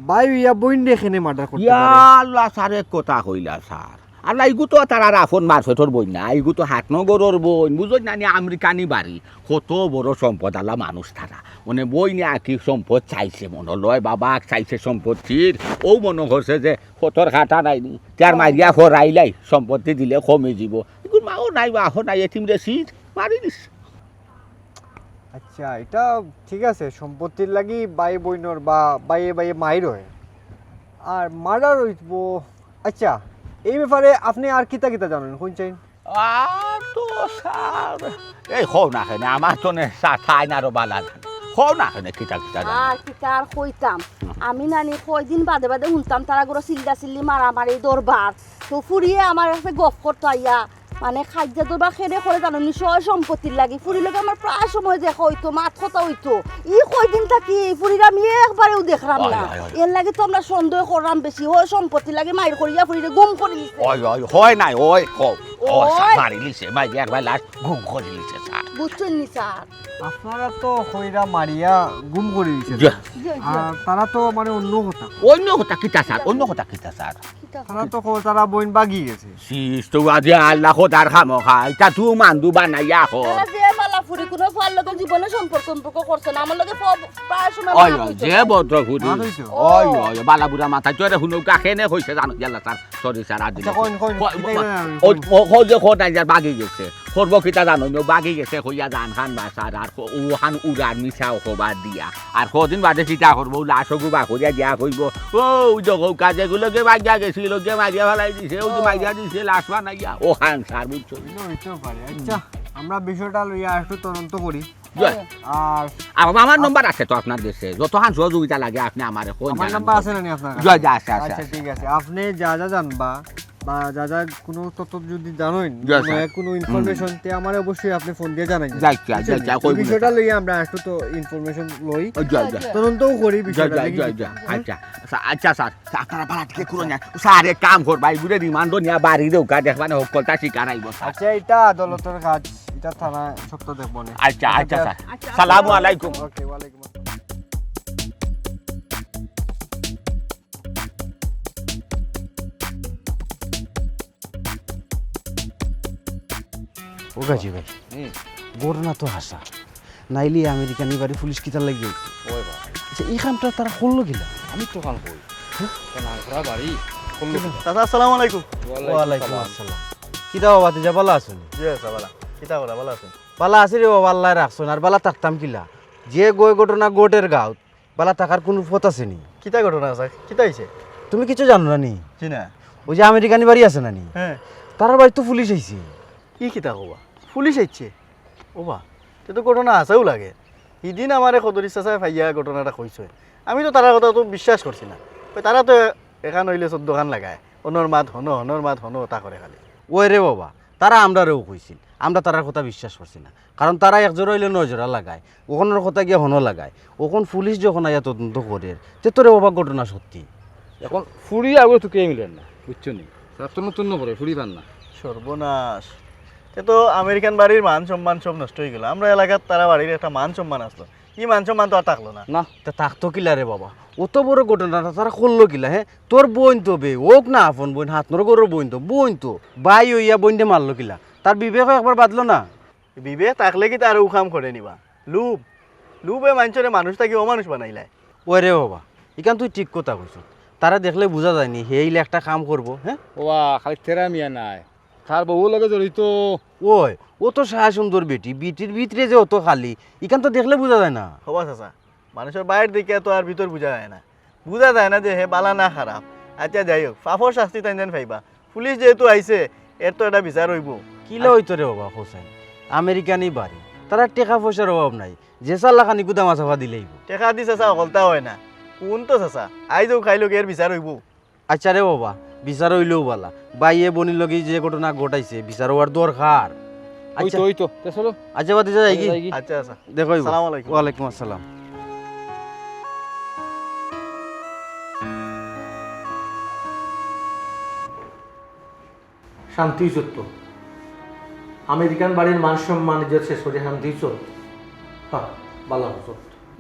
Speaker 8: বাই ইয়া বইন্ডে এখানে মার্ডার করতে পারে?
Speaker 1: আল্লাহ স্যারে কথা কইলা স্যার, আল্লাহ ইগু তো তার আফন মারফেটর বই না, ইগু তো হাটনগরের বই বুঝো না, আমেরিকানি বাড়ি কত বড় সম্পদ আল্লাহ মানুষ তারা মানে বই নিয়ে আকি সম্পদ চাইছে মনে লয় বাবা চাইছে সম্পত্তির, ও মনে করছে যে কতর খাটা নাইনি তার মারিয়া ফরাইলাই সম্পত্তি দিলে কমে যাব, এগুলো মাও নাই বাহ নাই এটিম রে সিট মারি দিস।
Speaker 8: আচ্ছা এটা ঠিক আছে, সম্পত্তির লাগি বাই বইনর বা বাইয়ে মাইর হয় আর মার্ডার হইব। আচ্ছা এই ব্যাপারে আপনি আর কিতা জানেন কোন চাইন?
Speaker 1: আর তো স্যার এই হও না কেন আমার তো ঠাই না আরো বালা হও না কেন কিতা
Speaker 2: আর কিতা আর কইতাম আমি নানি কয়দিন বাদে শুনতাম তারা গুলো চিল্লি মারামারি দরবার তো ফুরিয়ে আমার কাছে গপ করতো আইয়া মানে খাদ্য তো বা খেলে করে জানো নিশ্চয় সম্পত্তির লাগে ফুরির লগে আমার প্রায় সময় দেখা হইতো মাত কথা হইতো ই কয়দিন থাকি ফুরির আমি একবারেও দেখলাম না এর লাগে তো আমরা সন্দেহ করলাম বেশি হয় সম্পত্তি লাগে মাইর করিয়া ফুরিরে গুম করে দিছে
Speaker 1: হয় নাই ওই কও
Speaker 2: ওই।
Speaker 1: মারি লিছে মাইরে একবার লাশ ঘুম করে লিছে স্যার
Speaker 2: বুঝছেন নি স্যার
Speaker 8: আপনারা তো কইরা মারিয়া গুম করে দিয়েছেন
Speaker 1: যা।
Speaker 8: আর তারা তো মানে অন্য কথা
Speaker 1: অন্য কথা কিতা স্যার অন্য কথা কিতা স্যার
Speaker 8: তারা তো কয় তারা বইন বাগি গেছে
Speaker 1: শিস তো আজি আল্লাহ খোদার খামো খাই তা তু মান্দু বানাইয়া খো
Speaker 2: এরা যে বালা ফুরি কোনো ফাল লগে জীবনে সম্পর্ক করছে না আমার লগে প্রায় সময়
Speaker 1: ওই
Speaker 2: মাত
Speaker 1: ওই
Speaker 2: হইতো।
Speaker 1: যে ভদ্র ফুরি
Speaker 8: মাত হইতো?
Speaker 1: ওই ওই বালা বুড়া মাথা চরে হুনো কাখেনে কইছে জানো ইয়াল্লা স্যার সরি স্যার আজ
Speaker 8: আচ্ছা কইন কইন
Speaker 1: ও যে খোদাই যা বাগি গেছে করবো কিতা জানো নো বাগি গেছে কইয়া জান খান বা স্যার আর ও হান উড়ান মিছাও খবর দিয়া আর কদিন বাদে চিতা করবো লাশো গুবা করিয়া দিয়া কইব ও জগৌ কাজে গুলোকে বাগিয়া গেছিল গে মারিয়া ফেলাই দিছে ও যে মারিয়া দিছে লাশ বানাইয়া ও হান স্যার বুঝছো
Speaker 8: হইতেও পারে আচ্ছা আমরা বিষয়টা লইয়া একটু তদন্ত করি
Speaker 1: জয়।
Speaker 8: আর
Speaker 1: আমার নাম্বার আছে তো আপনার দেশে যত হান সহযোগিতা লাগে আপনি আমার
Speaker 8: আমার নাম্বার আছে নানি আপনার কাছে?
Speaker 1: জয় যা আছে আছে
Speaker 8: আচ্ছা ঠিক আছে আপনি যা যা জানবা বা যা যা কোনো তথ্য যদি জানেন
Speaker 1: জি,
Speaker 8: কোনো
Speaker 1: স্যার।
Speaker 8: কোনো ইনফরমেশন তে আমারে অবশ্যই আপনি ফোন দিয়ে জানাই
Speaker 1: যাইচ্ছা, যাইচ্ছা, কই
Speaker 8: বিষয়টা লইয়া আমরা একটু তো ইনফরমেশন লই
Speaker 1: জয় জয়
Speaker 8: তদন্তও করি
Speaker 1: জয়
Speaker 8: বিষয়টা
Speaker 1: জয়
Speaker 8: দেখি
Speaker 1: জয়
Speaker 8: কি-
Speaker 1: জয় আচ্ছা আচ্ছা স্যার আপনারা ভাড়া থেকে করুন না স্যার এক কাম করবা এগুলো রিমান্ড নিয়ে বাড়ি দেও কা দেখবানে হকলতা শিকার আইব স্যার
Speaker 8: আচ্ছা এটা আদালতের কাজ এটা থানা সপ্তাহ দেখবো না
Speaker 1: আচ্ছা আচ্ছা স্যার সালামু আলাইকুম
Speaker 8: ওকে ওয়ালাইকুম আসসালাম
Speaker 9: ও গাজি ভাই ঘটনা তো হাসা নাইলে আমেরিকান এবারে পুলিশ কিতার লাগিয়ে আচ্ছা এই কামটা তারা করলো কিনা
Speaker 6: আমি তো কাম কই বাড়ি
Speaker 7: চাচা আসসালামু আলাইকুম
Speaker 9: ওয়ালাইকুম আসসালাম কিতা বাবা তুই যা ভালো আছো
Speaker 7: জি আচ্ছা বালা কিতা করা ভালো আছেন
Speaker 9: বালা আছে রে বাবা আল্লাহ রাখছো আর বালা থাকতাম কিলা যে গই ঘটনা গোটের গাঁত বালা থাকার কোনো পথ আছে নি
Speaker 7: কিতা ঘটনা আছে কিতা হইছে
Speaker 9: তুমি কিছু জানো না নি
Speaker 7: জি না
Speaker 9: ওই যে আমেরিকানি বাড়ি আছে না নি
Speaker 7: হ্যাঁ
Speaker 9: তার বাড়ি তো পুলিশ আইছে
Speaker 7: কি কিতা কবা পুলিশ আইছে ওবা তো ঘটনা আছেও লাগে ইদিন আমারে খদরি চাচাই ভাইয়া ঘটনাটা কইছে আমি তো তার কথা তো বিশ্বাস করছি না তারা তো এখান হইলে 14 খান লাগায় অনর মাত হনো তা করে খালি
Speaker 9: ওই রে বাবা তারা আমরারেও কইছিল আমরা তারার কথা বিশ্বাস করছি না কারণ তারা একজোড়া হইলে নজোড়া লাগায় ওখানের কথা গিয়ে হনো লাগায় ওখন পুলিশ যখন আইয়া তদন্ত করে যে তোরে বাবা ঘটনা সত্যি
Speaker 6: এখন ফুড়ি আগে তো কে মিলেন না বুঝছো নি তার তো নতুন করে ফুড়ি পান না
Speaker 7: সর্বনাশ এ তো আমেরিকান বাড়ির মান সম্মান সব নষ্ট হয়ে গেল আমরা এলাকার তারা বাড়ির একটা মান সম্মান আসলো এই মান সম্মান তো আর থাকলো না
Speaker 6: না
Speaker 9: তা থাকতো কিলা রে বাবা অত বড় ঘটনাটা তারা করলো কিলা হ্যাঁ তোর বোন তো বে ওক না আপন বোন হাত নর গরুর বোন তো বাই হইয়া বোনটা মারলো কিলা তার বিবেক একবার বাদলো না
Speaker 7: বিবেক থাকলে কি তার উখাম করে নিবা লুবে মানুষের মানুষ থাকি অমানুষ বানাইলাই
Speaker 9: ওই রে বাবা এখান তুই ঠিক কথা কইছ তারা দেখলে বোঝা যায়নি হেইলে একটা কাম করবো হ্যাঁ
Speaker 6: ওয়া খালি তেরা মিয়া নাই তার বউ লগে জড়িত
Speaker 9: ওই ও তো সাহা সুন্দর বিটির ভিতরে যে অত খালি এখান তো দেখলে বোঝা যায় না
Speaker 7: হবা চাচা মানুষের বাইরের দিকে তো আর ভিতর বোঝা যায় না যে হে বালা না খারাপ আচ্ছা যাই হোক ফাফর শাস্তি তাই যেন পাইবা পুলিশ যেহেতু আইছে এর তো এটা বিচার হইব
Speaker 9: কিলা হইতো রে বাবা হোসেন আমেরিকানি বাড়ি তারা টেকা পয়সার অভাব নাই যে চাল্লাখানি গুদামা চাফা দিলেই
Speaker 7: টেকা দি চাচা অকলতা হয় না কোন তো চাচা আইজও খাইলো এর বিচার হইব
Speaker 9: আচ্ছা রে বাবা বিচার হইলেও বালা বাইয়ে বনির লগে যে ঘটনা ঘটাইছে বিচার হওয়ার দরকার আচ্ছা
Speaker 6: ওই তো চলো
Speaker 9: আচ্ছা বাতি যাই কি
Speaker 7: আচ্ছা আচ্ছা
Speaker 9: দেখো
Speaker 7: আসসালামু আলাইকুম।
Speaker 9: ওয়ালাইকুম আসসালাম
Speaker 4: শান্তি সত্য আমেরিকান বাড়ির মান সম্মান ইজ্জত শেষ করে শান্তি চল হ্যাঁ ভালো সত্য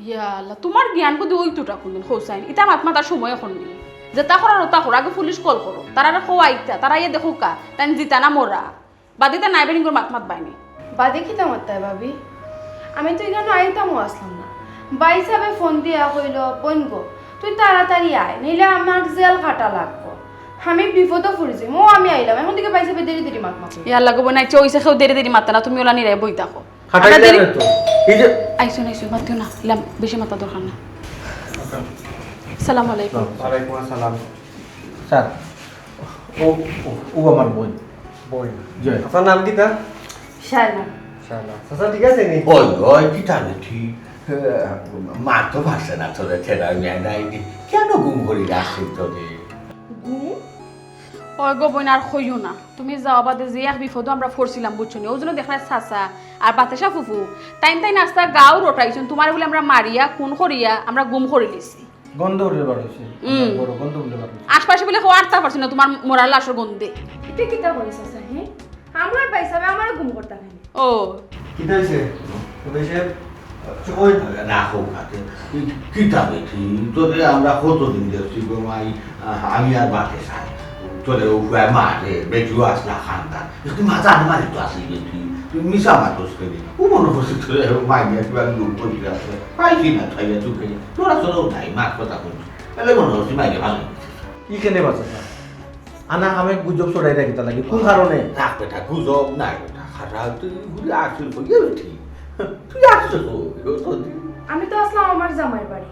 Speaker 3: ইয়া আল্লাহ তোমার জ্ঞান বুদ্ধি ওই দুটা কোনদিন হোসাইন এটা মাত মাতার সময় এখন নেই যে তা করার তা করো আগে পুলিশ কল করো তারা খোয়াইতা তারা ইয়ে দেখো কা তাই জিতা না মোরা বাদিতে নাই বেরিং করে মাত বাইনি
Speaker 5: বাদে খিতাম তাই ভাবি আমি তো এখানে আইতামও আসলাম না বাই সাহেবে ফোন দিয়া কইল বোন গো তুই তাড়াতাড়ি আয় নইলে আমার জেল কাটা লাগবো আমি বিপদও পড়েছি আমি আইলাম এখন থেকে বাই সাহেবে দেরি দেরি মাত মাত
Speaker 3: ইয়া আল্লাহ গো বনাই চইছে খেও দেরি দেরি মাত্তা না তুমি ওলা নিরাই বই থাকো
Speaker 4: খাটাইলে না তো এই যে
Speaker 3: আইসো মাতিও না ইলাম বেশি মাথা দরকার না সালাম আলাইকুম
Speaker 4: ওয়ালাইকুম আসসালাম স্যার ও আমার বোন জয় আপনার নাম কি তা
Speaker 5: শালা
Speaker 4: শালা চাচা ঠিক আছে নি
Speaker 1: ওই ওই কি জানে ঠিক মা তো ভাসে না তোরে ছেড়া মেয়ে নাই কেন গুম করি রাখছিস তোরে
Speaker 3: ওই গো বোন আর কইও না, তুমি যাওয়া বাদে যে এক বিপদ আমরা পড়ছিলাম বুঝছো নি, ওই জন্য দেখা চাচা আর বাতাসা ফুফু তাই নাস্তা গাও রটাইছেন, তোমার বলে আমরা মারিয়া খুন করিয়া আমরা গুম করে লিছি।
Speaker 4: গন্ধ উঠে বার হয়েছে, বড় গন্ধ উঠে বার হয়েছে।
Speaker 3: আশপাশে বলে কেউ আটতা পারছি না তোমার মরার লাশের গন্ধে।
Speaker 5: এটা কিতা করিস আছে হ্যাঁ? আমার পয়সা আমার গুম করতে হয়।
Speaker 3: ও
Speaker 7: কি হয়েছে কই
Speaker 1: রাখো খাতে কিতাবে তোরে আমরা কতদিন দেখছি গো মাই, আমি আর বাতে চাই তোরে উপায় মারে বেটিও আসলা খানদান তুই মাথা মারি তো আসি বেটি তুই মিশা মাতোস করি ও মনে করছি তোরে মাইয়া কিবা লুক করতে আসে পাইছি না থাইয়া চুকে তোরা তোর নাই মাত কথা করছি তাহলে মনে করছি মাইয়া ভালো
Speaker 4: কি কেনে বাঁচা আনা আমি গুজব ছড়াই রাখি তা লাগে কোন কারণে?
Speaker 1: থাক বেটা গুজব নাই বেটা খারাপ তুই ঘুরে আসিল কইয়া বেটি তুই আসছো তো
Speaker 5: আমি তো আসলাম আমার জামাই বাড়ি,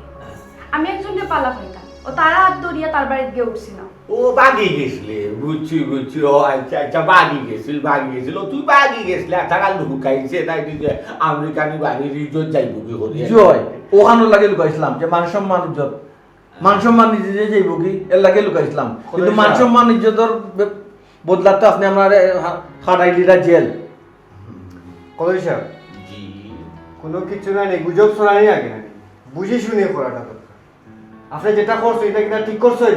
Speaker 5: আমি একজনকে পালা পাইতাম, ও তারা হাত ধরিয়া তার বাড়িতে গিয়ে উঠছিলাম।
Speaker 1: ও বাগি গেছিলে বুঝছি বুঝছি, ও আচ্ছা আচ্ছা বাগি গেছিল তুই বাগি গেছিলে টাকা লুকাইছে তাই দিকে আমেরিকানি বাড়ির ইজ্জত যাইব কি করে
Speaker 4: জয় ওখানে লাগে লুকাইছিলাম যে মান সম্মান ইজ্জত, মান সম্মান নিজে যাইব কি এর লাগে লুকাইছিলাম, কিন্তু মান সম্মান ইজ্জতের বদলা তো আপনি আমার খাটাই দিলা জেল।
Speaker 8: কদরি সাহেব
Speaker 1: জি
Speaker 8: কোনো কিছু না নেই, গুজব শোনানি আগে না, বুঝে শুনে করাটা দরকার। আপনি যেটা করছো এটা কিনা ঠিক করছেন?